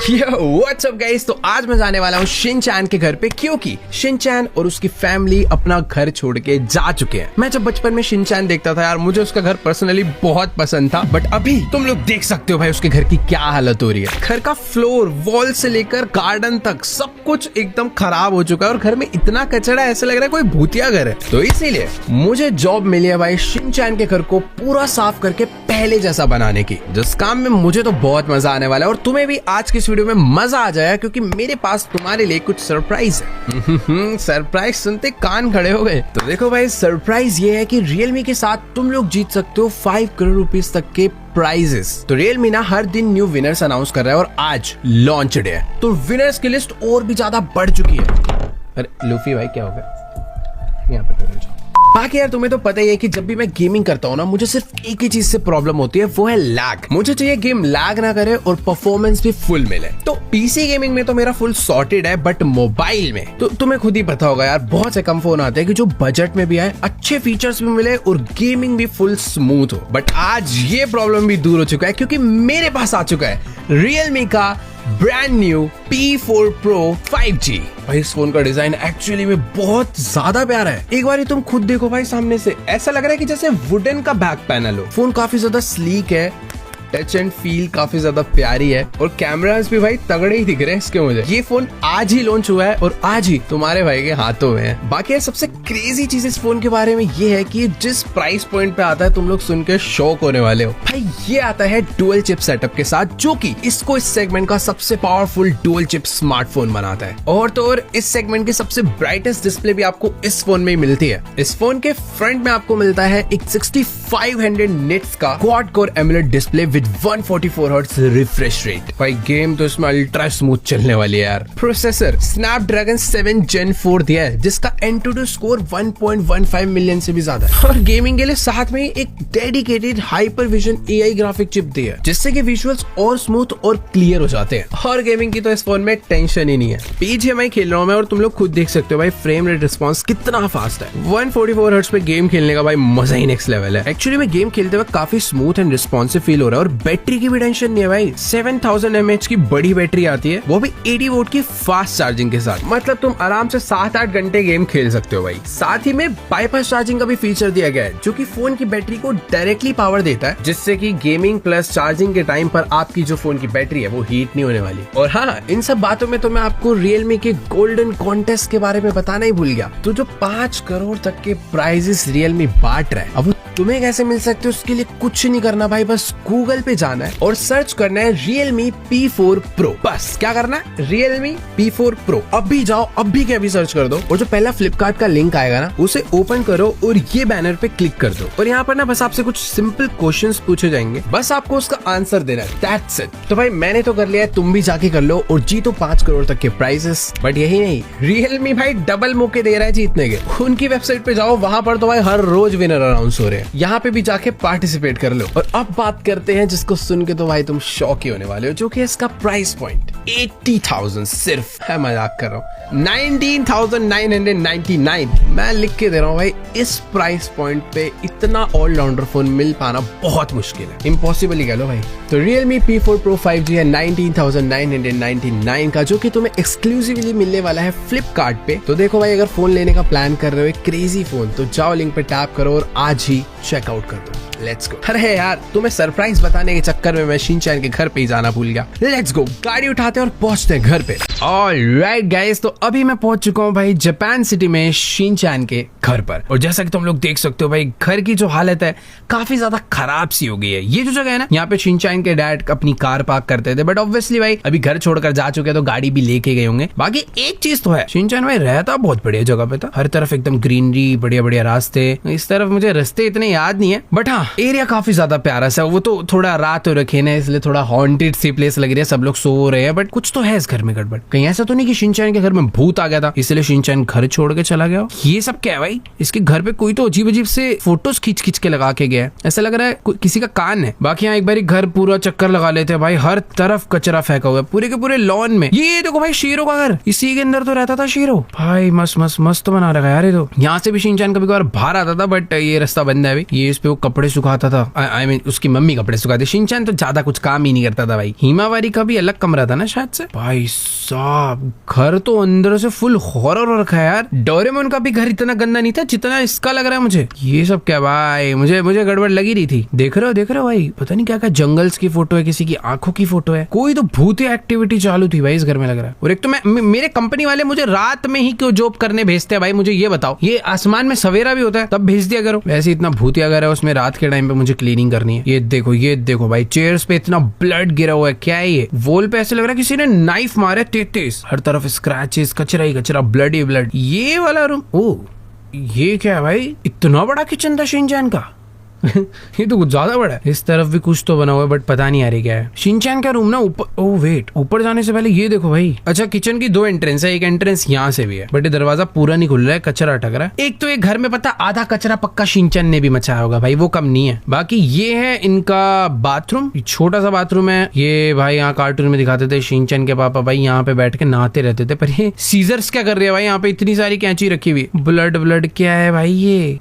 What's up guys. तो आज मैं जाने वाला हूँ शिनचैन के घर पे, क्योंकि शिनचैन और उसकी फैमिली अपना घर छोड़ के जा चुके हैं। मैं जब बचपन में शिनचैन देखता था यार, मुझे उसका घर पर्सनली बहुत पसंद था, बट अभी तुम लोग देख सकते हो भाई उसके घर की क्या हालत हो रही है। घर का फ्लोर, वॉल से लेकर गार्डन तक सब कुछ एकदम खराब हो चुका है और घर में इतना कचरा है, ऐसा लग रहा है कोई भूतिया घर है। तो इसीलिए मुझे जॉब मिली है भाई शिनचैन के घर को पूरा साफ करके पहले जैसा बनाने की, जिस काम में मुझे तो बहुत मजा आने वाला है और तुम्हें भी आज की इस वीडियो में मजा आ जाएगा, क्योंकि मेरे पास तुम्हारे लिए कुछ सरप्राइज है। सरप्राइज सुनते कान खड़े हो गए। तो देखो भाई, सरप्राइज ये है कि रियलमी के साथ तुम लोग जीत सकते हो 5 करोड़ रुपीस तक के प्राइजेस। तो रियलमी ना हर दिन न्यू विनर्स अनाउंस कर रहा है और आज लॉन्च डे है, तो विनर्स की लिस्ट और भी ज्यादा बढ़ चुकी है। अरे लूफी भाई क्या हो गया यहाँ पे? बाकी यार तुम्हें तो पता ही है कि जब भी मैं गेमिंग करता हूँ ना, मुझे सिर्फ एक ही चीज से प्रॉब्लम होती है, वो है लैग। मुझे चाहिए गेम लैग ना करे और परफॉर्मेंस भी फुल मिले। तो पीसी गेमिंग में तो मेरा फुल सॉर्टेड है, बट मोबाइल में तो तुम्हें खुद ही पता होगा यार, बहुत से कम फोन आते हैं कि जो बजट में भी आए, अच्छे फीचर्स भी मिले और गेमिंग भी फुल स्मूथ हो। बट आज ये प्रॉब्लम भी दूर हो चुका है, क्योंकि मेरे पास आ चुका है रियलमी का brand new P4 Pro 5G। भाई इस फोन का डिजाइन एक्चुअली में बहुत ज्यादा प्यारा है। एक बार तुम खुद देखो भाई, सामने से ऐसा लग रहा है कि जैसे वुडन का बैक पैनल हो। फोन काफी ज्यादा स्लीक है, टच एंड फील काफी ज्यादा प्यारी है और कैमरास भी भाई तगड़े ही दिख रहे हैं इसके। मुझे ये फोन आज ही लॉन्च हुआ है और आज ही तुम्हारे भाई के हाथों में है। बाकी सबसे क्रेजी चीज इस फोन के बारे में ये है कि जिस प्राइस पॉइंट पे आता है, तुम लोग सुन के शॉक होने वाले हो भाई। ये आता है डुअल चिप सेटअप के साथ, जो कि इसको इस सेगमेंट का सबसे पावरफुल डुअल चिप स्मार्टफोन बनाता है। और तो और इस सेगमेंट की सबसे ब्राइटेस्ट डिस्प्ले भी आपको इस फोन में मिलती है। इस फोन के फ्रंट में आपको मिलता है एक 6500 निट्स का quad core AMOLED display with 144 hertz refresh rate. भाई गेम तो इसमें अल्ट्रा स्मूथ चलने वाली है यार। प्रोसेसर स्नैपड्रैगन 7 Gen 4 दिया है, जिसका Antutu स्कोर 1.15 मिलियन से भी ज्यादा है। और गेमिंग के लिए साथ में एक dedicated hyper vision AI graphic chip दी है, जिससे कि विजुअल्स और स्मूथ और क्लियर हो जाते हैं। और गेमिंग की तो इस फोन में टेंशन ही नहीं है। BGMI खेल रहा हूँ मैं और तुम लोग खुद देख सकते हो भाई फ्रेम रेट रिस्पॉन्स कितना फास्ट है। 144 हर्ट्ज पे गेम खेलने का भाई मजा ही नेक्स्ट लेवल है। एक्चुअली में गेम खेलते वक्त काफी स्मूथ एंड रिस्पॉन्सिव फील हो रहा है और बैटरी की भी टेंशन नहीं है भाई। 7000 mAh की बड़ी बैटरी आती है, वो भी 80 वोल्ट की फास्ट चार्जिंग के साथ। मतलब तुम आराम से 7-8 घंटे गेम खेल सकते हो भाई। साथ ही में बाईपास चार्जिंग का भी फीचर दिया गया है, जो कि फोन की बैटरी को डायरेक्टली पावर देता है, जिससे कि गेमिंग प्लस चार्जिंग के टाइम पर आपकी जो फोन की बैटरी है वो हीट नहीं होने वाली। और हाँ, इन सब बातों में तो मैं आपको रियलमी के गोल्डन कॉन्टेस्ट के बारे में बताना ही भूल गया। तो जो 5 करोड़ तक के प्राइजेस रियलमी बांट रहा है, अब वो तुम्हें कैसे मिल सकते हो, उसके लिए कुछ नहीं करना भाई, बस गूगल पे जाना है और सर्च करना है Realme P4 Pro। बस क्या करना है, Realme P4 Pro। अभी जाओ, अभी के अभी सर्च कर दो और जो पहला फ्लिपकार्ट का लिंक आएगा ना, उसे ओपन करो और ये बैनर पे क्लिक कर दो। और यहाँ पर ना बस आपसे कुछ सिंपल क्वेश्चंस पूछे जाएंगे, बस आपको उसका आंसर देना है, दैट्स इट। तो भाई मैंने तो कर लिया है, तुम भी जाके कर लो और जीतो 5 करोड़ तक के प्राइजेस। बट यही नहीं, Realme भाई डबल मौके दे रहा है जीतने के। उनकी वेबसाइट पे जाओ, वहां पर तो भाई हर रोज विनर अनाउंस हो रहे हैं, यहाँ पे भी जाके पार्टिसिपेट कर लो। और अब बात करते हैं जिसको सुन के तो भाई तुम शॉक ही होने वाले हो, जो कि इसका प्राइस पॉइंट 80,000 सिर्फ है। मजाक कर रहा हूँ, 19,999 मैं लिख के दे रहा हूँ भाई। इस प्राइस पॉइंट पे इतना ऑलराउंडर फोन मिल पाना बहुत मुश्किल है, इम्पॉसिबल ही कह लो भाई। तो Realme P4 Pro 5G है 19,999 का, जो कि तुम्हें एक्सक्लूसिवली मिलने वाला है फ्लिपकार्ट पे। तो देखो भाई, अगर फोन लेने का प्लान कर रहे हो एक क्रेजी फोन, तो जाओ लिंक पे टैप करो और आज ही चेकआउट कर दो। Let's go. अरे यार, तुम्हें सरप्राइज बताने के चक्कर में मैं शिनचैन के घर पे ही जाना भूल गया। लेट्स गो, गाड़ी उठाते और पहुंचते हैं घर पे। ऑलराइट गाइस, तो अभी मैं पहुंच चुका हूँ भाई जापान सिटी में शिनचैन के घर पर। और जैसा कि तुम लोग देख सकते हो भाई, घर की जो हालत है काफी ज्यादा खराब सी हो गई है। ये जो जगह है ना, यहाँ पे शिनचैन के डैड अपनी कार पार्क करते थे, बट ऑब्वियसली भाई अभी घर छोड़कर जा चुके हैं तो गाड़ी भी लेके गए होंगे। बाकी एक चीज तो है, शिनचैन भाई रहता बहुत बढ़िया जगह पे था। हर तरफ एकदम ग्रीनरी, बढ़िया बढ़िया रास्ते। इस तरफ मुझे रास्ते इतने याद नहीं है, बट हाँ एरिया काफी ज्यादा प्यारा सा। वो तो थोड़ा रात हो रखी है, इसलिए थोड़ा हॉन्टेड सी प्लेस लग रही है, सब लोग सो रहे हैं, बट कुछ तो है इस घर में गड़बड़। कहीं ऐसा तो नहीं कि शिनचैन के घर में भूत आ गया था, इसलिए शिनचैन घर छोड़ के चला गया। ये सब क्या है भाई, इसके घर पे कोई तो अजीब अजीब से फोटोज खींच खींच के लगा के गया है, ऐसा लग रहा है किसी का कान है। बाकी यहाँ एक बार घर पूरा चक्कर लगा लेते हैं भाई, हर तरफ कचरा फेंका हुआ है पूरे के पूरे लॉन में। ये देखो भाई शेरों का घर, इसी के अंदर तो रहता था शेरों भाई। मस्त मस्त मस्त तो बना रखा है यार ये तो। यहाँ से भी शिनचैन कभी कभार बाहर आता था, बट ये रास्ता बंद है अभी। ये इस पे वो कपड़े सुखाता था, आई मीन उसकी मम्मी कपड़े सुखाती। शिनचैन तो ज्यादा कुछ काम ही नहीं करता था भाई। हिमावारी का भी अलग कमरा था ना शायद से। भाई साहब घर तो अंदर से फुल हॉरर रखा है यार। डोरेमोन का भी घर इतना गंदा नहीं था जितना इसका लग रहा है मुझे। ये सब क्या भाई, मुझे गड़बड़ लगी रही थी। देख रहे हो भाई, पता नहीं क्या जंगल्स की फोटो है, किसी की आंखों की फोटो है, कोई तो भूतिया एक्टिविटी चालू थी भाई इस घर में लग रहा है। और एक तो मेरे कंपनी वाले मुझे रात में ही क्यों जॉब करने भेजते हैं भाई, मुझे ये बताओ। ये आसमान में सवेरा भी होता है तब भेज दिया करो। वैसे इतना भूतिया घर है, उसमें रात के टाइम पे मुझे क्लीनिंग करनी है। ये देखो भाई, चेयर्स पे इतना ब्लड गिरा हुआ है, क्या है ये? वॉल पे ऐसे लग रहा है किसी ने नाइफ मारा है तेज। हर तरफ स्क्रैचेस, कचरा ही कचरा, ब्लड ही ब्लड। ये वाला रूम, ओ ये क्या है भाई? इतना बड़ा किचन था शिनचैन का। ये तो कुछ ज्यादा बड़ा है। इस तरफ भी कुछ तो बना हुआ है बट पता नहीं आ रही क्या है। शिनचैन का रूम ना ऊपर, ओह वेट, ऊपर जाने से पहले ये देखो भाई। अच्छा, किचन की 2 एंट्रेंस है, एक एंट्रेंस यहाँ से भी है बट ये दरवाजा पूरा नहीं खुल रहा है, कचरा अटक रहा है। एक तो एक घर में पता आधा कचरा पक्का शिनचैन ने भी मचाया होगा भाई, वो कम नहीं है। बाकी ये है इनका बाथरूम, छोटा सा बाथरूम है ये भाई। यहाँ कार्टून में दिखाते थे शिनचैन के पापा भाई यहाँ पे बैठ के नहाते रहते थे, पर ये सीजर्स क्या कर रहे हैं भाई? यहाँ पे इतनी सारी कैंची रखी हुई, ब्लड क्या है भाई ये?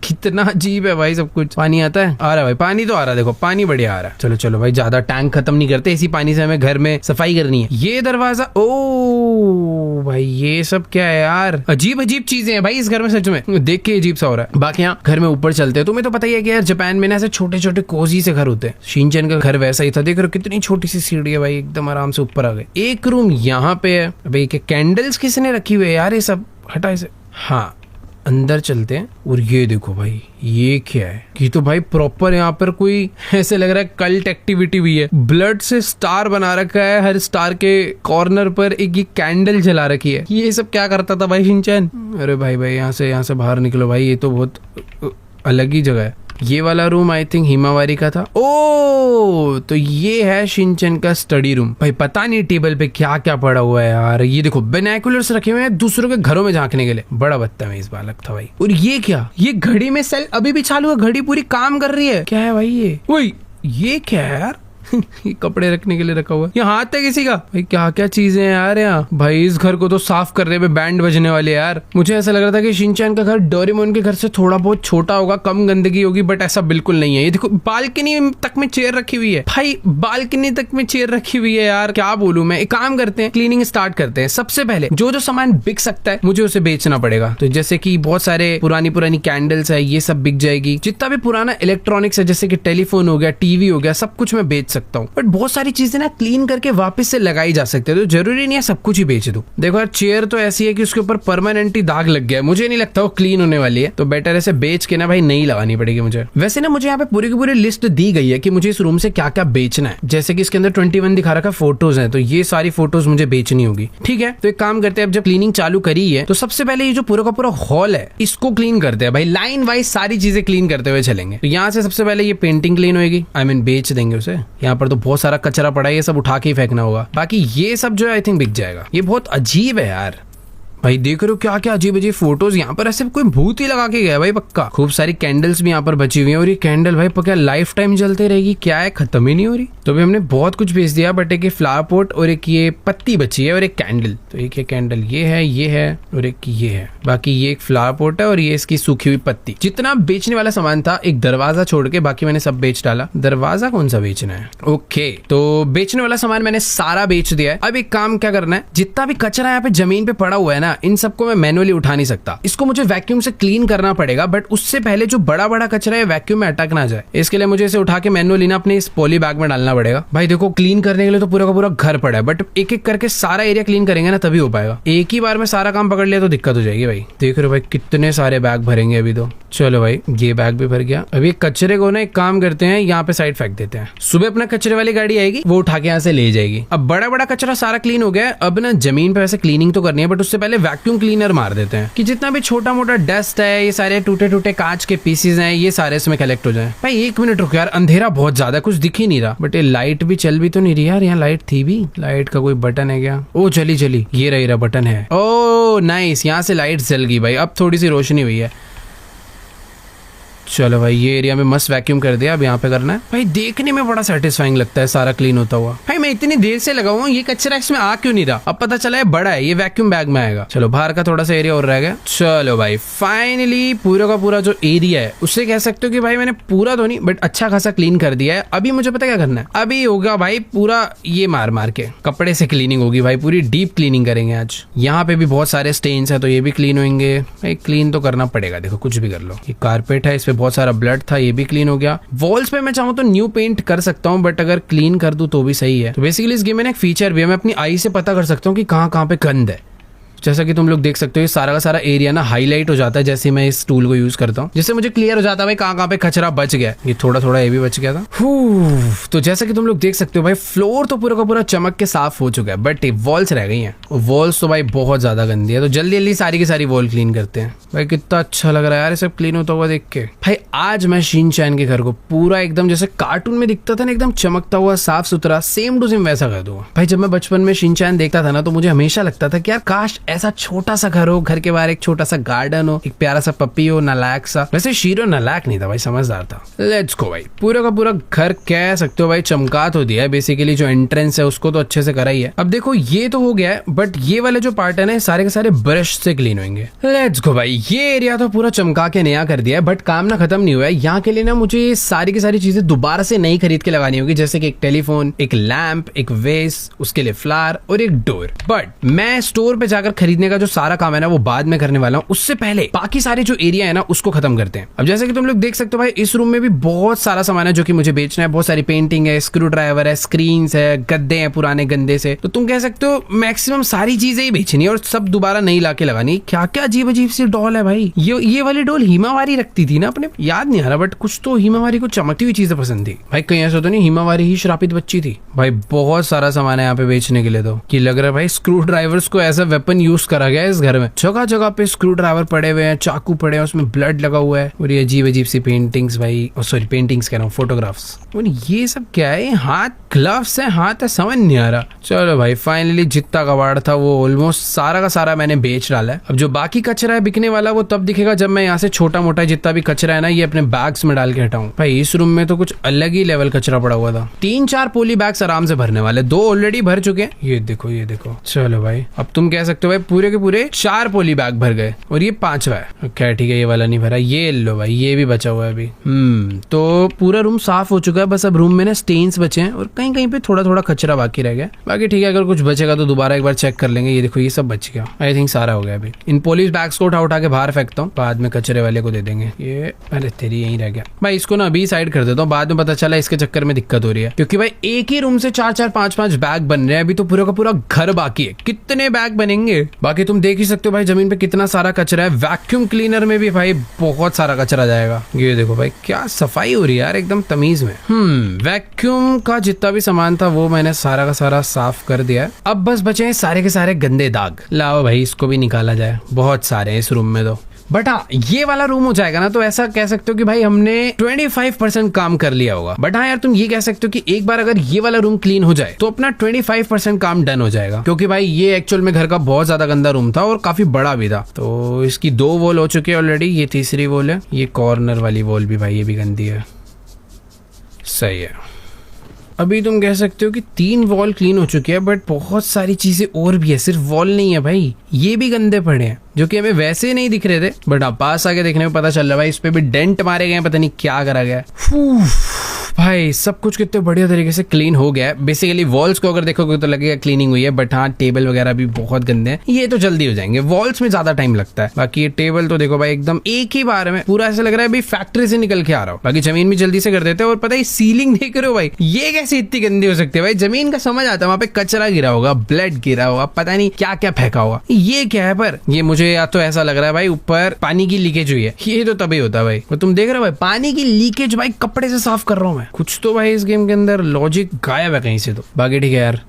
कितना अजीब है भाई सब कुछ। पानी आता है, आ रहा है भाई, पानी तो आ रहा है, देखो पानी बढ़िया आ रहा है। चलो भाई, ज्यादा टैंक खत्म नहीं करते, इसी पानी से हमें घर में सफाई करनी है। ये दरवाजा, ओ भाई ये सब क्या है यार? अजीब चीजें हैं भाई इस घर में, सच में देख के अजीब सा हो रहा है। बाकी यहाँ घर में ऊपर चलते हैं, तुम्हें तो पता ही है कि यार जापान में ना ऐसे छोटे कोजी से घर होते हैं। शिनचैन का घर वैसा ही था, देख रहे हो कितनी छोटी सी सीढ़ी है भाई, एकदम आराम से ऊपर आ गए। एक रूम यहाँ पे है भाई, कैंडल्स किसने रखी हुई है यार? ये सब हटा इसे। हाँ अंदर चलते हैं। और ये देखो भाई, ये क्या है? ये तो भाई प्रॉपर यहाँ पर कोई ऐसे लग रहा है कल्ट एक्टिविटी हुई है। ब्लड से स्टार बना रखा है, हर स्टार के कॉर्नर पर एक ये कैंडल जला रखी है। ये सब क्या करता था भाई शिनचैन? अरे भाई यहाँ से बाहर निकलो भाई, ये तो बहुत अलग ही जगह है। ये वाला रूम आई थिंक हिमावारी का था। ओ तो ये है शिनचैन का स्टडी रूम। भाई पता नहीं टेबल पे क्या क्या पड़ा हुआ है यार। ये देखो बाइनोकुलर्स रखे हुए हैं दूसरों के घरों में झांकने के लिए। बड़ा बदतमीज बालक था भाई। और ये क्या? ये घड़ी में सेल अभी भी चालू है, घड़ी पूरी काम कर रही है। क्या है भाई ये? ओए ये क्या है यार? ये कपड़े रखने के लिए रखा हुआ है। यहाँ हाथ है किसी का? भाई क्या चीजें हैं यार यहाँ। भाई इस घर को तो साफ करने में बैंड बजने वाले यार। मुझे ऐसा लग रहा था कि शिनचैन का घर डोरेमोन के घर से थोड़ा बहुत छोटा होगा, कम गंदगी होगी, बट ऐसा बिल्कुल नहीं है। ये देखो बालकनी तक में चेयर रखी हुई है भाई, बालकनी तक में चेयर रखी हुई है यार। क्या बोलूं मैं। एक काम करते हैं, क्लीनिंग स्टार्ट करते हैं। सबसे पहले जो सामान बिक सकता है मुझे उसे बेचना पड़ेगा। तो जैसे कि बहुत सारे पुरानी कैंडल्स है, ये सब बिक जाएगी। जितना भी पुराना इलेक्ट्रॉनिक्स है, जैसे कि टेलीफोन हो गया, टीवी हो गया, सब कुछ मैं बेच सकता हूँ। बट बहुत सारी चीजें ना क्लीन करके वापस से लगाई जा सकती है, तो जरूरी नहीं है सब कुछ ही बेच दो। देखो यार चेयर तो ऐसी है कि उसके ऊपर परमानेंटली दाग लग गया है, मुझे नहीं लगता वो क्लीन होने वाली है, तो बेटर ऐसे बेच के ना भाई नहीं लगानी पड़ेगी मुझे। वैसे ना मुझे यहाँ पे पूरी की पूरी लिस्ट दी गई है कि मुझे इस रूम से क्या क्या बेचना है। जैसे कि इसके अंदर 21 दिखा रखा फोटोज है, तो ये सारी फोटोज मुझे बेचनी होगी। ठीक है, तो एक काम करते हैं, अब जब क्लीनिंग चालू करी है तो सबसे पहले ये जो पूरा का पूरा हॉल है इसको क्लीन करते हैं भाई। लाइन वाइज सारी चीजें क्लीन करते हुए चलेंगे। तो यहाँ से सबसे पहले ये पेंटिंग क्लीन होगी, आई मीन बेच देंगे उसे। यहाँ पर तो बहुत सारा कचरा पड़ा है, ये सब उठा के ही फेंकना होगा। बाकी ये सब जो है आई थिंक बिक जाएगा। ये बहुत अजीब है यार। भाई देख रहे हो क्या क्या अजीब अजीब फोटोज। यहाँ पर ऐसे कोई भूत ही लगा के गया भाई पक्का। खूब सारी कैंडल्स भी यहाँ पर बची हुई है, और ये कैंडल भाई पक्का लाइफ टाइम जलते रहेगी, क्या है खत्म ही नहीं हो रही। तो भी हमने बहुत कुछ बेच दिया, बट एक फ्लावर पॉट और एक ये पत्ती बची है और एक कैंडल। तो एक ये कैंडल ये है और एक ये है। बाकी ये एक फ्लावर पॉट है और ये इसकी सूखी हुई पत्ती। जितना बेचने वाला सामान था, एक दरवाजा छोड़ के बाकी मैंने सब बेच डाला। दरवाजा कौन सा बेचना है? ओके, तो बेचने वाला सामान मैंने सारा बेच दिया है। अब एक काम क्या करना है, जितना भी कचरा यहाँ पे जमीन पे पड़ा हुआ है ना, इन सबको मैं मैनुअली उठा नहीं सकता। इसको मुझे वैक्यूम से क्लीन करना पड़ेगा, बट उससे पहले जो बड़ा बड़ा कचरा है वैक्यूम में अटक ना जाए, इसके लिए मुझे इसे उठा के मैनुअली ना अपने इस पॉली बैग में डालना पड़ेगा। भाई देखो क्लीन करने के लिए तो पूरा का पूरा घर पड़ा है, बट एक एक करके सारा एरिया क्लीन करेंगे ना तभी हो पाएगा। एक ही बार में सारा काम पकड़ लिया तो दिक्कत हो जाएगी भाई। देख रहे हो भाई कितने सारे बैग भरेंगे अभी तो। चलो भाई ये बैग भी भर गया। अभी कचरे को ना एक काम करते हैं, यहाँ पे साइड फेंक देते हैं। सुबह अपना कचरे वाली गाड़ी आएगी, वो उठा के यहाँ से ले जाएगी। अब बड़ा बड़ा कचरा सारा क्लीन हो गया है। अब ना जमीन पे वैसे क्लीनिंग तो करनी है, बट उससे पहले वैक्यूम क्लीनर मार देते हैं कि जितना भी छोटा मोटा डस्ट है, ये सारे टूटे टूटे कांच के पीसेस हैं, ये सारे इसमें कलेक्ट हो जाए। भाई 1 मिनट रुको यार, अंधेरा बहुत ज्यादा, कुछ दिख ही नहीं रहा। बट ये लाइट भी चल भी तो नहीं रही यार। यहाँ लाइट थी भी, लाइट का कोई बटन है क्या? ओ चली ये रही बटन है। ओ नाइस, यहाँ से लाइट जल गई भाई, अब थोड़ी सी रोशनी हुई है। चलो भाई ये एरिया में मस्त वैक्यूम कर दिया, अब यहाँ पे करना है। भाई देखने में बड़ा सेटिस्फाइंग लगता है सारा क्लीन होता हुआ। भाई मैं इतनी देर से लगा हुआ हूँ, ये कचरा इसमें आ क्यों नहीं रहा? अब पता चला है बड़ा है, ये वैक्यूम बैग में आएगा। चलो बाहर का थोड़ा सा एरिया और रह गया। चलो भाई फाइनली पूरा का पूरा जो एरिया है उससे कह सकते हो कि भाई मैंने पूरा तो नहीं बट अच्छा खासा क्लीन कर दिया है। अभी मुझे पता क्या करना है, अभी होगा भाई पूरा ये मार मार के कपड़े से क्लीनिंग होगी भाई, पूरी डीप क्लीनिंग करेंगे आज। यहाँ पे भी बहुत सारे स्टेन्स है तो ये भी क्लीन होंगे भाई, क्लीन तो करना पड़ेगा। देखो कुछ भी कर लो, ये कारपेट है, इस पे बहुत सारा ब्लड था, ये भी क्लीन हो गया। वॉल्स पे मैं चाहूँ तो न्यू पेंट कर सकता हूँ बट अगर क्लीन कर दूं तो भी सही है। तो बेसिकली इस गेम में एक फीचर भी है, मैं अपनी आई से पता कर सकता हूँ कि कहाँ पे गंद है। जैसा कि तुम लोग देख सकते हो ये सारा का सारा एरिया ना हाईलाइट हो जाता है जैसे मैं इस टूल को यूज करता हूँ, जिससे मुझे क्लियर हो जाता है भाई कहाँ पे कचरा बच गया। ये थोड़ा थोड़ा ये भी बच गया था। तो जैसा कि तुम लोग देख सकते हो भाई फ्लोर तो पूरा का पूरा चमक के साफ हो चुका है बट वॉल्स रह गई हैं। वॉल्स तो भाई बहुत ज्यादा गंदी है, तो जल्दी जल्दी सारी की सारी वॉल क्लीन करते हैं। भाई कितना अच्छा लग रहा है यार ये सब क्लीन होता हुआ देख के। भाई आज मैं शिनचैन के घर को पूरा एकदम जैसे कार्टून में दिखता था ना, एकदम चमकता हुआ साफ सुथरा सेम टू सेम वैसा कर दूंगा। भाई जब मैं बचपन में शिनचैन देखता था ना तो मुझे हमेशा लगता था कि यार काश ऐसा छोटा सा घर हो, घर के बाहर एक छोटा सा गार्डन हो, एक प्यारा सा पप्पी हो, नालायक सा। वैसे शीरो नालायक नहीं था भाई, समझदार था। लेट्स गो भाई, पूरा का पूरा घर कह सकते हो भाई चमका तो दिया है। बेसिकली जो एंट्रेंस है उसको तो अच्छे से करा ही है। अब देखो ये तो हो गया है बट ये वाले जो पार्ट है ना सारे के सारे ब्रश से क्लीन होंगे। लेट्स गो भाई, ये एरिया तो पूरा चमका के नया कर दिया है बट काम ना खत्म नहीं हुआ है। यहाँ के लिए ना मुझे ये सारी की सारी चीजें दोबारा से नई खरीद के लगानी होगी, जैसे कि एक टेलीफोन, एक लैंप, एक वेस, उसके लिए फ्लावर और एक डोर। बट मैं स्टोर पे जाकर खरीदने का जो सारा काम है ना वो बाद में करने वाला हूँ। उससे पहले बाकी सारे जो एरिया है ना उसको खत्म करते हैं। अब जैसे कि तुम लोग देख सकते हो भाई इस रूम में भी बहुत सारा सामान है जो कि मुझे बेचना है। बहुत सारी पेंटिंग है, स्क्रू ड्राइवर है, स्क्रीन्स है, गद्दे हैं पुराने गंदे से। तो तुम कह सकते हो मैक्सिमम सारी चीजें ही बेचनी है और सब दोबारा नहीं लाके लगानी। क्या क्या अजीब अजीब सी डॉल है भाई। ये वाली डॉल हिमावारी रखती थी ना अपने, याद नहीं आ रहा बट कुछ तो हिमावारी को चमकती हुई चीजें पसंद थी भाई। कहीं ऐसा तो नहीं हिमावारी ही श्रापित बच्ची थी। भाई बहुत सारा सामान है यहाँ पे बेचने के लिए। तो कि लग रहा है भाई स्क्रू ड्राइवर्स को ऐसा वेपन यूज करा गया है इस घर में। जगह जगह पे स्क्रू ड्राइवर पड़े हुए हैं, चाकू पड़े हैं, उसमें ब्लड लगा हुआ है और ये अजीब अजीब सी पेंटिंग्स भाई, सॉरी पेंटिंग्स कह रहा हूँ, फोटोग्राफ्स। और ये सब क्या है? हाथ ग्लव्स है, हाथ है, समझ नहीं आ रहा। चलो भाई फाइनली जितना कबाड़ था वो ऑलमोस्ट सारा का सारा मैंने बेच डाला है। अब जो बाकी कचरा है बिकने वाला वो तब दिखेगा जब मैं यहाँ से छोटा मोटा जितना भी कचरा है ना ये अपने बैग्स में डाल के हटाऊं। भाई इस रूम में तो कुछ अलग ही लेवल कचरा पड़ा हुआ था। 3-4 पोली बैग्स आराम से भरने वाले, 2 ऑलरेडी भर चुके हैं। ये देखो ये देखो। चलो भाई अब तुम कह सकते हो भाई पूरे के पूरे 4 पोली बैग भर गए और ये 5वां है। क्या ठीक है, ये वाला नहीं भरा, ये लो भाई, ये भी बचा हुआ है अभी। तो पूरा रूम साफ हो चुका है। बस अब रूम में ना स्टेन्स बचे हैं और कहीं कहीं पे थोड़ा थोड़ा कचरा बाकी रह गया। बाकी ठीक है, अगर कुछ बचेगा तो दोबारा एक बार चेक कर लेंगे। ये देखो ये सब बच गया, आई थिंक सारा हो गया। अभी इन पुलिस बैग्स को उठा के बाहर फेंकता हूँ, बाद में कचरे वाले को दे देंगे। ये अरे तेरी यहीं रह गया भाई, इसको ना अभी साइड कर देता हूँ, बाद में पता चला इसके चक्कर में दिक्कत हो रही है। क्योंकि भाई एक ही रूम से 4-4, 5-5 बैग बन रहे हैं। अभी तो पूरा का पूरा घर बाकी है, कितने बैग बनेंगे। बाकी तुम देख ही सकते हो भाई जमीन पे कितना सारा कचरा है। वैक्यूम क्लीनर में भी भाई बहुत सारा कचरा जाएगा। ये देखो भाई क्या सफाई हो रही है यार एकदम तमीज में। वैक्यूम का जितना भी सामान था वो मैंने सारा का सारा साफ कर दिया है। अब बस बचे हैं सारे के सारे गंदे दाग। लाओ भाई इसको भी निकाला जाए, बहुत सारे हैं इस रूम में तो। बट हाँ ये वाला रूम हो जाएगा ना तो ऐसा कह सकते हो कि भाई हमने 25% काम कर लिया होगा। बट हाँ यार तुम ये कह सकते हो कि एक बार अगर ये वाला रूम क्लीन हो जाए तो अपना 25% काम डन हो जाएगा। क्योंकि भाई ये एक्चुअल में घर का बहुत ज्यादा गंदा रूम था और काफी बड़ा भी था। तो इसकी 2 वॉल हो चुकी है ऑलरेडी, ये तीसरी वॉल है। ये कॉर्नर वाली वॉल भी भाई ये भी गंदी है। सही है, अभी तुम कह सकते हो कि 3 वॉल क्लीन हो चुकी है बट बहुत सारी चीजें और भी है, सिर्फ वॉल नहीं है भाई, ये भी गंदे पड़े हैं जो कि हमें वैसे नहीं दिख रहे थे। बट हाँ पास आके देखने में पता चल रहा है भाई इस पे भी डेंट मारे गए हैं, पता नहीं क्या करा गया है। भाई सब कुछ कितने बढ़िया तरीके से क्लीन हो गया है। बेसिकली वॉल्स को अगर देखोगे तो लगेगा क्लीनिंग हुई है बट हाँ टेबल वगैरह भी बहुत गंदे हैं, ये तो जल्दी हो जाएंगे। वॉल्स में ज्यादा टाइम लगता है। बाकी ये टेबल तो देखो भाई एकदम एक ही बार में पूरा ऐसा लग रहा है भाई फैक्ट्री से निकल के आ रहा हो। बाकी जमीन भी जल्दी से कर देते हैं। और पता है सीलिंग देख रहे हो भाई, ये कैसे इतनी गंदी हो सकती है भाई। जमीन का समझ आता है, वहां पे कचरा गिरा होगा, ब्लड गिरा होगा, पता नहीं क्या क्या फेंका होगा। ये क्या है? पर ये मुझे या तो ऐसा लग रहा है भाई ऊपर पानी की लीकेज हुई है, ये तो तभी होता है भाई। और तुम देख रहे हो भाई पानी की लीकेज भाई कपड़े से साफ कर रहा हूँ मैं। कुछ तो भाई इस गेम के अंदर लॉजिक गायब है कहीं से। तो बाकी ठीक है यार,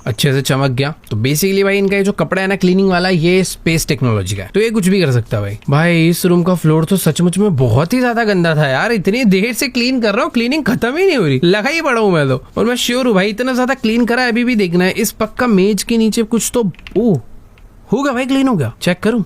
अच्छे से चमक गया। तो बेसिकली भाई इनका ये जो कपड़ा है ना क्लीनिंग वाला, ये स्पेस टेक्नोलॉजी का है, तो ये कुछ भी कर सकता है भाई। भाई इस रूम का फ्लोर तो सचमुच में बहुत ही ज्यादा गंदा था यार। इतनी देर से क्लीन कर रहा हूँ, क्लीनिंग खत्म ही नहीं हो रही, लगा ही पड़ा हूँ मैं तो। और मैं श्योर हूँ भाई इतना ज्यादा क्लीन करा है, अभी भी देखना है इस पक्का मेज के नीचे कुछ तो होगा भाई। क्लीन हो गया, चेक करूँ।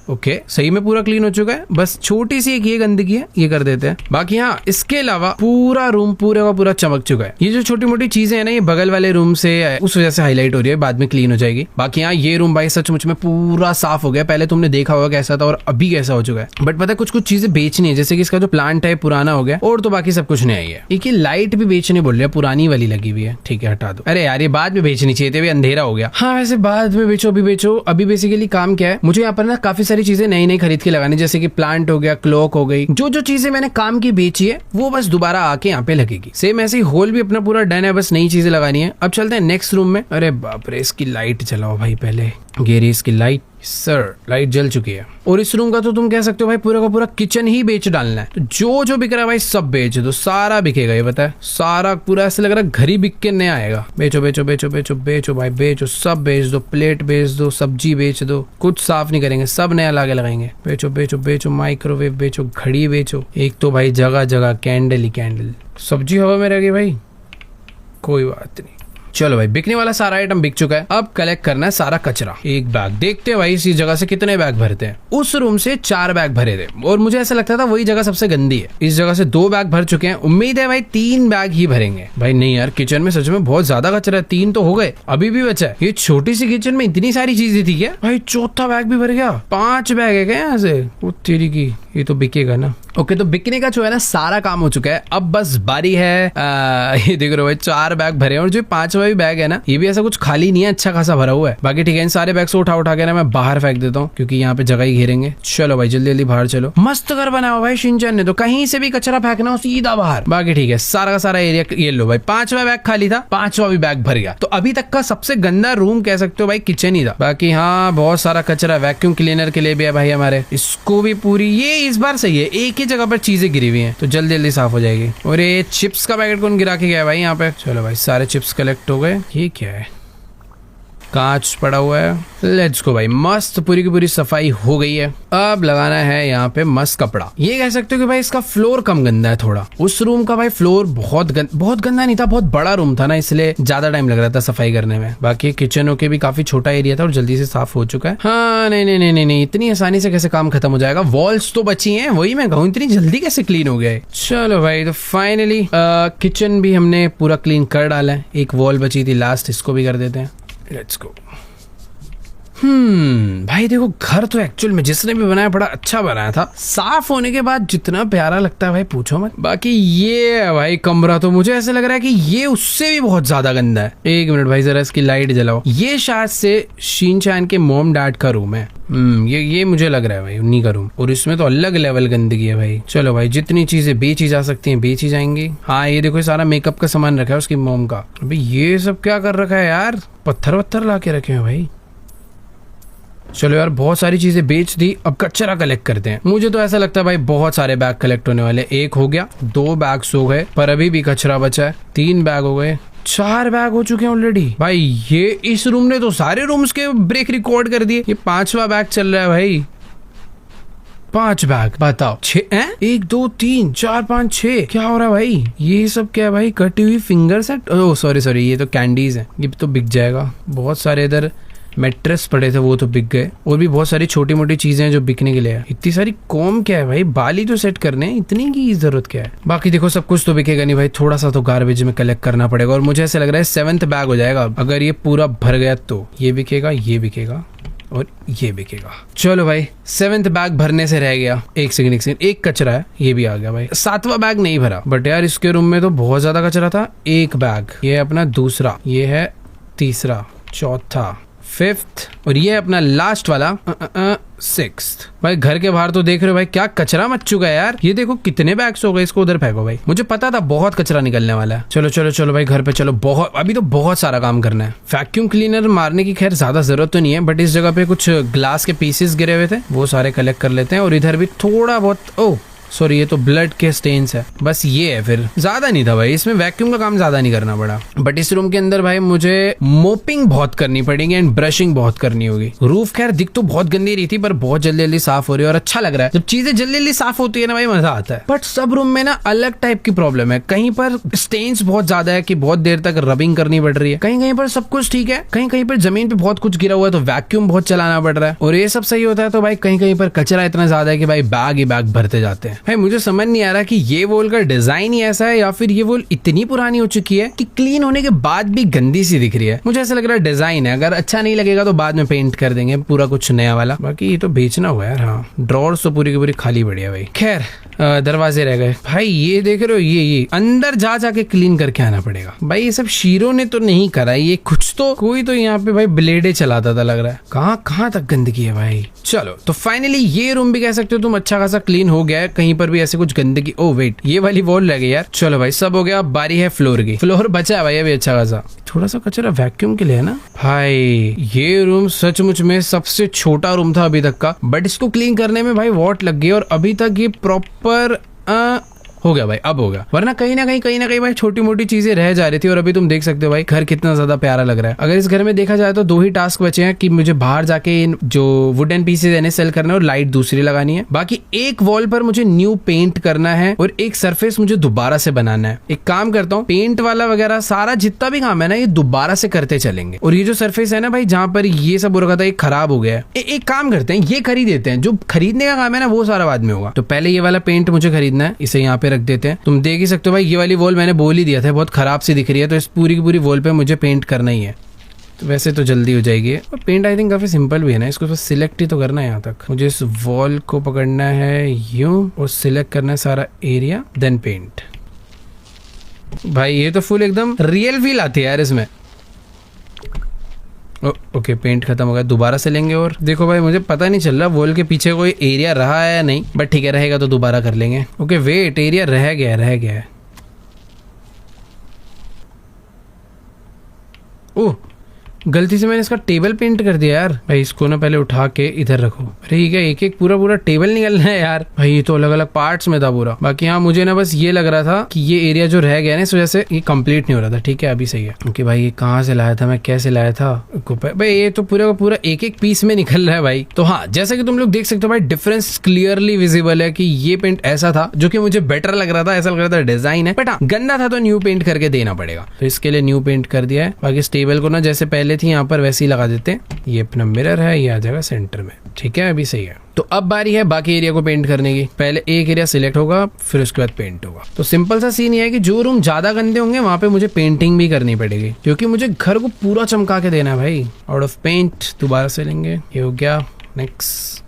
ओके सही में पूरा क्लीन हो चुका है, बस छोटी सी एक ये गंदगी है, ये कर देते हैं। बाकी हाँ इसके अलावा पूरा रूम पूरा का पूरा चमक चुका है। ये जो छोटी मोटी चीजें है ना, ये बगल वाले रूम से उस वजह से हाईलाइट हो रही है, बाद में क्लीन हो जाएगी। बाकी हाँ ये रूम भाई सचमुच में पूरा साफ हो गया। पहले तुमने देखा होगा कैसा था और अभी कैसा हो चुका है। बट पता है कुछ कुछ चीजें बेचनी है, जैसे कि इसका जो प्लांट है पुराना हो गया, और तो बाकी सब कुछ नहीं आई है। एक लाइट भी बेचने बोल रहे हैं, पुरानी वाली लगी हुई है। ठीक है हटा दो। अरे यार ये बाद में बेचनी चाहिए थी, अभी अंधेरा हो गया। हाँ वैसे बाद में बेचो, अभी बेचो। अभी बेसिकली काम क्या है, मुझे यहाँ पर ना काफी सारी चीजें नई नई खरीद के लगानी, जैसे कि प्लांट हो गया, क्लॉक हो गई। जो जो चीजें मैंने काम की बेची है वो बस दोबारा आके यहाँ पे लगेगी। सेम ऐसे ही होल भी अपना पूरा डन है, बस नई चीजें लगानी है। अब चलते हैं नेक्स्ट रूम में। अरे बाप रे, इसकी लाइट जलाओ भाई पहले। गेरी इसकी लाइट, सर लाइट जल चुकी है। और इस रूम का तो तुम कह सकते हो भाई पूरा का पूरा किचन ही बेच डालना है। तो जो जो बिक रहा है भाई सब बेच दो, सारा बिकेगा। ये पता है सारा पूरा ऐसे लग रहा है घर ही बिक के नया आएगा। बेचो बेचो बेचो बेचो बेचो भाई बेचो, सब बेच दो। प्लेट बेच दो, सब्जी बेच दो, कुछ साफ नहीं करेंगे, सब नया लाके लगाएंगे। बेचो बेचो बेचो, माइक्रोवेव बेचो, घड़ी बेचो। एक तो भाई जगह जगह कैंडल ही कैंडल। सब्जी हवा में रह गई भाई, कोई बात नहीं। चलो भाई बिकने वाला सारा आइटम बिक चुका है। अब कलेक्ट करना है सारा कचरा। एक बैग देखते हैं भाई इसी जगह से कितने बैग भरते हैं। उस रूम से 4 बैग भरे थे और मुझे ऐसा लगता था वही जगह सबसे गंदी है। इस जगह से 2 बैग भर चुके हैं, उम्मीद है भाई 3 बैग ही भरेंगे। भाई नहीं यार किचन में सच में बहुत ज्यादा कचरा है, 3 तो हो गए, अभी भी बचा है। ये छोटी सी किचन में इतनी सारी चीजें थी क्या भाई? 4था बैग भी भर गया। 5 बैग है क्या यहाँ से? वो तेरी की, ये तो बिकेगा ना। ओके तो बिकने का जो है ना सारा काम हो चुका है। अब बस बारी है ये देख रहे हो भाई 4 बैग भरे हैं और जो 5वां भी बैग है ना ये भी ऐसा कुछ खाली नहीं है, अच्छा खासा भरा हुआ है। बाकी ठीक है, इन सारे बैग से उठा उठा के ना मैं बाहर फेंक देता हूँ क्योंकि यहाँ पे जगह ही घेरेंगे। चलो भाई जल्दी जल्दी बाहर चलो। मस्त घर बना हुआ भाई शिनचैन ने, तो कहीं से भी कचरा फेंकना हो सीधा बाहर। बाकी ठीक है, सारा का सारा एरिया ये लो भाई। 5वां बैग खाली था, 5वां भी बैग भर गया। तो अभी तक का सबसे गंदा रूम कह सकते हो भाई किचन ही था। बाकी हाँ बहुत सारा कचरा वैक्यूम क्लीनर के लिए भी है भाई हमारे, इसको भी पूरी, ये इस बार सही है, एक ही जगह पर चीजें गिरी हुई हैं तो जल्दी जल्दी साफ हो जाएगी। और ये चिप्स का पैकेट कौन गिरा के गया भाई यहाँ पे? चलो भाई सारे चिप्स कलेक्ट हो गए। ये क्या है? कांच पड़ा हुआ है। लेट्स गो भाई, मस्त पूरी की पूरी सफाई हो गई है। अब लगाना है यहाँ पे मस्त कपड़ा। ये कह सकते हो कि भाई इसका फ्लोर कम गंदा है थोड़ा। उस रूम का भाई फ्लोर बहुत गंदा नहीं था, बहुत बड़ा रूम था ना, इसलिए ज्यादा टाइम लग रहा था सफाई करने में। बाकी किचन होके भी काफी छोटा एरिया था और जल्दी से साफ हो चुका है। हाँ नहीं, इतनी आसानी से कैसे काम खत्म हो जाएगा? वॉल्स तो बची है, वही मैं कहूँ इतनी जल्दी कैसे क्लीन हो गए। चलो भाई तो फाइनली किचन भी हमने पूरा क्लीन कर डाला है। एक वॉल बची थी लास्ट, इसको भी कर देते हैं। Let's go. भाई देखो घर तो एक्चुअल में जिसने भी बनाया बड़ा अच्छा बनाया था। साफ होने के बाद जितना प्यारा लगता है भाई पूछो मत। बाकी ये भाई कमरा तो मुझे ऐसा लग रहा है कि ये उससे भी बहुत ज्यादा गंदा है। 1 मिनट भाई जरा इसकी लाइट जलाओ। ये शायद से शिनचैन के मॉम डैड का रूम है। ये मुझे लग रहा है भाई उन्हीं का रूम, और इसमें तो अलग लेवल गंदगी है भाई। चलो भाई जितनी चीजें बेची जा सकती हैं बेची जाएंगी। हाँ ये देखो सारा मेकअप का सामान रखा है उसकी मॉम का। अभी ये सब क्या कर रखा है यार? पत्थर वत्थर ला के रखे हैं भाई। चलो यार बहुत सारी चीजें बेच दी, अब कचरा कलेक्ट करते हैं। मुझे तो ऐसा लगता है भाई बहुत सारे बैग कलेक्ट होने वाले। 1 हो गया, 2 बैग हो गए, पर अभी भी कचरा बचा है। 3 बैग हो गए, 4 बैग हो चुके हैं ऑलरेडी। भाई ये इस रूम ने तो सारे रूम्स के ब्रेक रिकॉर्ड कर दिए। ये 5वां बैग चल रहा है भाई। 5 बैग, बताओ 6 हैं? 1 2 3 4 5 6 क्या हो रहा है भाई? ये सब क्या है भाई? कटी हुई फिंगर सेट, ओह सॉरी ये तो कैंडीज है, ये तो बिक जाएगा। बहुत सारे इधर मैट्रेस पड़े थे वो तो बिक गए, और भी बहुत सारी छोटी मोटी चीजें हैं जो बिकने के लिए है। इतनी सारी कॉम क्या है भाई? बाली तो सेट करने हैं, इतनी की जरूरत क्या है? बाकी देखो सब कुछ तो बिकेगा नहीं भाई, थोड़ा सा तो गार्बेज में कलेक्ट करना पड़ेगा। और मुझे ऐसा लग रहा है 7th बैग हो जाएगा अगर ये पूरा भर गया तो। ये बिकेगा, ये बिकेगा और ये बिकेगा। चलो भाई 7th बैग भरने से रह गया। एक सेकंड, एक कचरा है, ये भी आ गया भाई। 7वां बैग नहीं भरा, बट यार इसके रूम में तो बहुत ज्यादा कचरा था। 1 बैग, ये अपना दूसरा, ये है तीसरा, चौथा, 5th, और ये अपना लास्ट वाला 6th। भाई घर के बाहर तो देख रहे हो भाई क्या कचरा मच चुका है यार। ये देखो कितने बैग्स हो गए, इसको उधर फेंको भाई। मुझे पता था बहुत कचरा निकलने वाला है। चलो भाई घर पे चलो, बहुत अभी तो बहुत सारा काम करना है। वैक्यूम क्लीनर मारने की खैर ज्यादा जरूरत तो नहीं है, बट इस जगह पे कुछ ग्लास के पीसेस गिरे हुए थे वो सारे कलेक्ट कर लेते हैं। और इधर भी थोड़ा बहुत, ओह सॉरी ये तो ब्लड के स्टेन्स है, बस ये है, फिर ज्यादा नहीं था भाई, इसमें वैक्यूम का काम ज्यादा नहीं करना पड़ा। बट इस रूम के अंदर भाई मुझे मोपिंग बहुत करनी पड़ेगी एंड ब्रशिंग बहुत करनी होगी। रूफ खैर दिख तो बहुत गंदी रही थी पर बहुत जल्दी जल्दी साफ हो रही है और अच्छा लग रहा है। जब चीजें जल्दी जल्दी साफ होती है ना भाई मजा आता है। बट सब रूम में ना अलग टाइप की प्रॉब्लम है, कहीं पर स्टेन्स बहुत ज्यादा है कि बहुत देर तक रबिंग करनी पड़ रही है, कहीं कहीं पर सब कुछ ठीक है, कहीं कहीं पर जमीन पे बहुत कुछ गिरा हुआ है तो वैक्यूम बहुत चलाना पड़ रहा है, और ये सब सही होता है तो भाई कहीं कहीं पर कचरा इतना ज्यादा है कि भाई बैग ही बैग भरते जाते हैं। भाई मुझे समझ नहीं आ रहा कि ये वॉल का डिजाइन ही ऐसा है या फिर ये वॉल इतनी पुरानी हो चुकी है कि क्लीन होने के बाद भी गंदी सी दिख रही है। मुझे ऐसा लग रहा है डिजाइन है, अगर अच्छा नहीं लगेगा तो बाद में पेंट कर देंगे पूरा कुछ नया वाला। बाकी ये तो बेचना हुआ यार। हाँ ड्रॉर्स तो पूरी की पूरी खाली बढ़िया भाई। खैर दरवाजे रह गए भाई, ये देख रहे हो ये अंदर जा जाके क्लीन करके आना पड़ेगा भाई। ये सब शीरों ने तो नहीं करा, ये कुछ तो कोई तो यहाँ पे भाई ब्लेडे चलाता था लग रहा है। कहाँ तक गंदगी है भाई। चलो तो फाइनली ये रूम भी कह सकते हो तुम अच्छा खासा क्लीन हो गया है, कहीं पर भी ऐसे कुछ गंदगी। ओ वेट ये वाली वॉल रह गई यार। चलो भाई सब हो गया, अब बारी है फ्लोर की। फ्लोर बचा है भाई अभी अच्छा खासा, थोड़ा सा कचरा वैक्यूम के लिए है ना भाई। ये रूम सचमुच में सबसे छोटा रूम था अभी तक का, बट इसको क्लीन करने में भाई वॉट लग गई और अभी तक ये प्रॉपर हो गया भाई, अब हो गया। वरना कहीं ना कहीं भाई छोटी मोटी चीजें रह जा रही थी। और अभी तुम देख सकते हो भाई घर कितना ज्यादा प्यारा लग रहा है। अगर इस घर में देखा जाए तो 2 ही टास्क बचे हैं कि मुझे बाहर जाके जो वुडन पीसेज है सेल करना है और लाइट दूसरी लगानी है। बाकी एक वॉल पर मुझे न्यू पेंट करना है और एक सरफेस मुझे दोबारा से बनाना है। एक काम करता हूँ, पेंट वाला वगैरह सारा जितना भी काम है ना ये दोबारा से करते चलेंगे। और ये जो सरफेस है ना भाई जहाँ पर ये सब हो रखा था ये खराब हो गया है, एक काम करते हैं ये खरीद देते हैं। जो खरीदने का काम है ना वो सारा बाद में होगा। तो पहले ये वाला पेंट मुझे खरीदना है, इसे यहाँ पे रख देते हैं। तुम देख ही सकते हो भाई ये वाली वॉल मैंने बोल ही दिया था बहुत खराब सी दिख रही है, तो इस पूरी की पूरी वॉल पे मुझे पेंट करना ही है। तो वैसे तो जल्दी हो जाएगी और पेंट आई थिंक काफी सिंपल भी है ना, इसको बस सिलेक्ट ही तो करना है। यहाँ तक मुझे इस वॉल को पकड़ना है यूं और सिलेक्ट करना है सारा एरिया, देन पेंट। भाई ये तो फुल एकदम रियल फील आती है यार इसमें। ओके पेंट खत्म हो गया, दोबारा से लेंगे। और देखो भाई मुझे पता नहीं चल रहा वॉल के पीछे कोई एरिया रहा है या नहीं, बट ठीक है रहेगा तो दोबारा कर लेंगे। ओके वेट एरिया रह गया है। ओह गलती से मैंने इसका टेबल पेंट कर दिया यार। भाई इसको ना पहले उठा के इधर रखो। अरे ये क्या एक एक पूरा टेबल निकलना है यार। भाई ये तो अलग अलग पार्ट्स में था पूरा। बाकी यहाँ मुझे ना बस ये लग रहा था कि ये एरिया जो रह गया ना इस वजह से ये कंप्लीट नहीं हो रहा था। ठीक है अभी सही है। क्योंकि भाई ये कहाँ से लाया था मैं, कैसे लाया था भाई, ये तो पूरा का पूरा एक एक पीस में निकल रहा है भाई। तो हाँ जैसा कि तुम लोग देख सकते हो भाई डिफरेंस क्लियरली विजिबल है कि ये पेंट ऐसा था जो कि मुझे बेटर लग रहा था, ऐसा लग रहा था डिजाइन है। बट हाँ गंदा था तो न्यू पेंट करके देना पड़ेगा। तो इसके लिए न्यू पेंट कर दिया है। बाकी इस टेबल को ना जैसे पहले थी यहाँ पर वैसे ही लगा देते हैं। ये अपना मिरर है, ये आ जाएगा सेंटर में। ठीक है अभी सही है। तो अब बारी है बाकी एरिया को पेंट करने की। पहले एक एरिया सिलेक्ट होगा फिर उसके बाद पेंट होगा। तो सिंपल सा सीन ये है कि जो रूम ज्यादा गंदे होंगे वहां पे मुझे पेंटिंग भी करनी पड़ेगी, क्योंकि मुझे घर को पूरा चमका के देना है भाई। आउट ऑफ पेंट दोबारा से लेंगे, ये हो गया। नेक्स्ट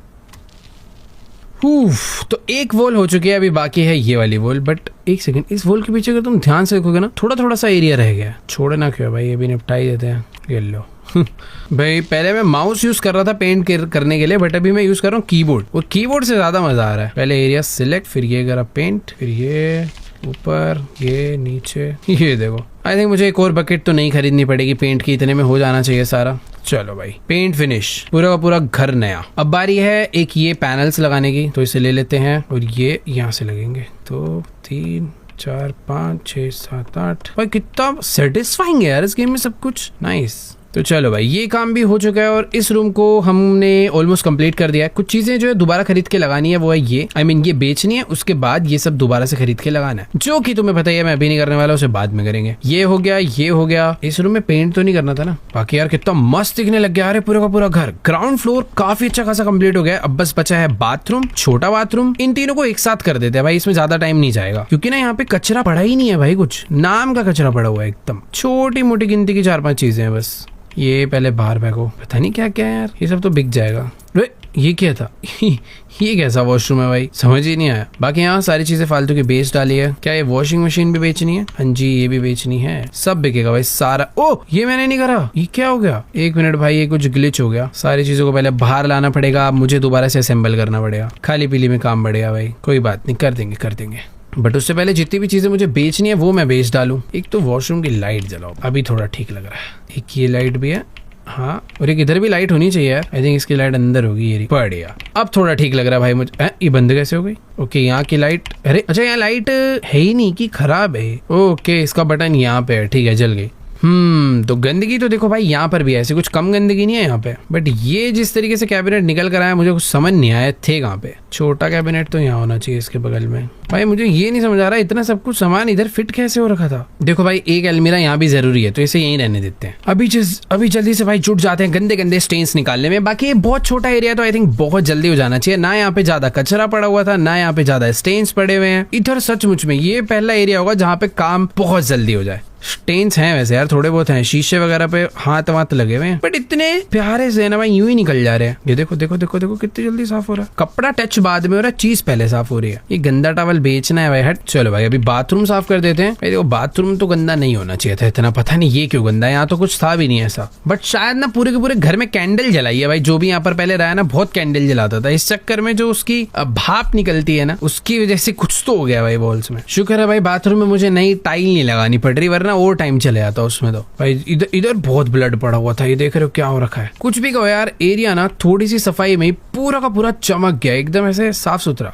तो एक वॉल हो चुकी है, अभी बाकी है ये वाली वॉल। बट एक सेकंड, इस वॉल के पीछे अगर तुम ध्यान से देखोगे ना थोड़ा सा एरिया रह गया। छोड़ना क्यों भाई, ये भी निपटा ही देते हैं। ये लो भाई पहले मैं माउस यूज कर रहा था पेंट करने के लिए, बट अभी मैं यूज कर रहा हूँ कीबोर्ड, और कीबोर्ड से ज्यादा मजा आ रहा है। पहले एरिया सिलेक्ट, फिर ये करा पेंट, फिर ये ऊपर, ये नीचे। ये देखो आई थिंक मुझे एक और बकेट तो नहीं खरीदनी पड़ेगी पेंट की, इतने में हो जाना चाहिए सारा। चलो भाई पेंट फिनिश, पूरा का पूरा घर नया। अब बारी है एक ये पैनल्स लगाने की, तो इसे ले लेते हैं और ये यहाँ से लगेंगे। तो 3 4 5 6 7 8। भाई कितना सेटिस्फाइंग है यार इस गेम में सब कुछ। नाइस। तो चलो भाई ये काम भी हो चुका है और इस रूम को हमने ऑलमोस्ट कंप्लीट कर दिया है। कुछ चीजें जो है दोबारा खरीद के लगानी है, वो है ये ये बेचनी है, उसके बाद ये सब दोबारा से खरीद के लगाना है, जो कि तुम्हें पता ही है मैं अभी नहीं करने वाला, उसे बाद में करेंगे। ये हो गया। इस रूम में पेंट तो नहीं करना था ना। बाकी यार कितना मस्त दिखने लग गया। अरे पूरा का पूरा घर, ग्राउंड फ्लोर काफी अच्छा खासा कंप्लीट हो गया। अब बस बचा है बाथरूम, छोटा बाथरूम। इन तीनों को एक साथ कर देते हैं भाई, इसमें ज्यादा टाइम नहीं जाएगा, क्योंकि ना यहाँ पे कचरा पड़ा ही नहीं है भाई, कुछ नाम का कचरा पड़ा हुआ है एकदम। छोटी मोटी गिनती की 4-5 चीजें हैं बस। ये पहले बाहर फेंको, पता नहीं क्या क्या है यार, ये सब तो बिक जाएगा। ये क्या था ये कैसा वॉशरूम है भाई, समझ ही नहीं आया। बाकी यहाँ सारी चीजें फालतू की बेच डाली है। क्या ये वॉशिंग मशीन भी बेचनी है? हाँ जी ये भी बेचनी है, सब बिकेगा भाई सारा। ओ ये मैंने नहीं करा, ये क्या हो गया? 1 मिनट भाई, ये कुछ ग्लिच हो गया। सारी चीजों को पहले बाहर लाना पड़ेगा, मुझे दोबारा से असेंबल करना पड़ेगा। खाली पीली में काम बढ़ेगा भाई, कोई बात नहीं, कर देंगे। बट उससे पहले जितनी भी चीजें मुझे बेचनी है वो मैं बेच डालूं। एक तो वॉशरूम की लाइट जलाओ, अभी थोड़ा ठीक लग रहा है। एक ये लाइट भी है, हाँ, और एक इधर भी लाइट होनी चाहिए यार। आई थिंक इसकी लाइट अंदर होगी, ये बढ़िया। अब थोड़ा ठीक लग रहा है भाई मुझे। ये बंद कैसे हो गई? ओके यहाँ की लाइट, अरे अच्छा यहाँ लाइट है ही नहीं कि खराब है। ओके इसका बटन यहाँ पे है, ठीक है जल गई। तो गंदगी तो देखो भाई यहाँ पर भी है, ऐसे कुछ कम गंदगी नहीं है यहाँ पे, बट ये जिस तरीके से कैबिनेट निकल कर आया मुझे कुछ समझ नहीं आया थे कहाँ पे। छोटा कैबिनेट तो यहाँ होना चाहिए इसके बगल में। भाई मुझे ये नहीं समझ आ रहा इतना सब कुछ सामान इधर फिट कैसे हो रखा था। देखो भाई एक अलमीरा यहाँ भी जरूरी है तो इसे यहीं रहने देते हैं। अभी जल्दी से भाई जुट जाते हैं गंदे गंदे स्टेन्स निकालने में। बाकी ये बहुत छोटा एरिया तो आई थिंक बहुत जल्दी हो जाना चाहिए। ना यहाँ पे ज्यादा कचरा पड़ा हुआ था, ना यहाँ पे ज्यादा स्टेन्स पड़े हुए हैं। इधर सचमुच में ये पहला एरिया होगा जहाँ पे काम बहुत जल्दी हो जाए। स्टेन्स हैं वैसे यार थोड़े बहुत हैं, शीशे वगैरह पे हाथ वाथ लगे हुए हैं, बट इतने प्यारे से ना भाई यूं ही निकल जा रहे हैं। ये देखो देखो देखो देखो कितनी जल्दी साफ हो रहा है। कपड़ा टच बाद में हो रहा है, चीज पहले साफ हो रही है। ये गंदा टॉवल बेचना है भाई, हट। चलो भाई अभी बाथरूम साफ कर देते हैं। भाई देखो बाथरूम तो गंदा नहीं होना चाहिए था इतना, पता नहीं ये क्यों गंदा है। यहाँ तो कुछ था भी नहीं ऐसा, बट शायद ना पूरे के पूरे घर में कैंडल जलाई है भाई। जो भी यहाँ पर पहले रहा है ना बहुत कैंडल जलाता था, इस चक्कर में जो उसकी भाप निकलती है ना उसकी वजह से कुछ तो हो गया भाई वॉल्स में। शुक्र है भाई बाथरूम में मुझे नई टाइल नहीं लगानी पड़ रही, वरना और टाइम चले जाता उसमें। तो भाई इधर बहुत ब्लड पड़ा हुआ था, ये देख रहे हो क्या हो रखा है। कुछ भी कहो यार, एरिया ना थोड़ी सी सफाई में पूरा का पूरा चमक गया एकदम ऐसे साफ सुथरा।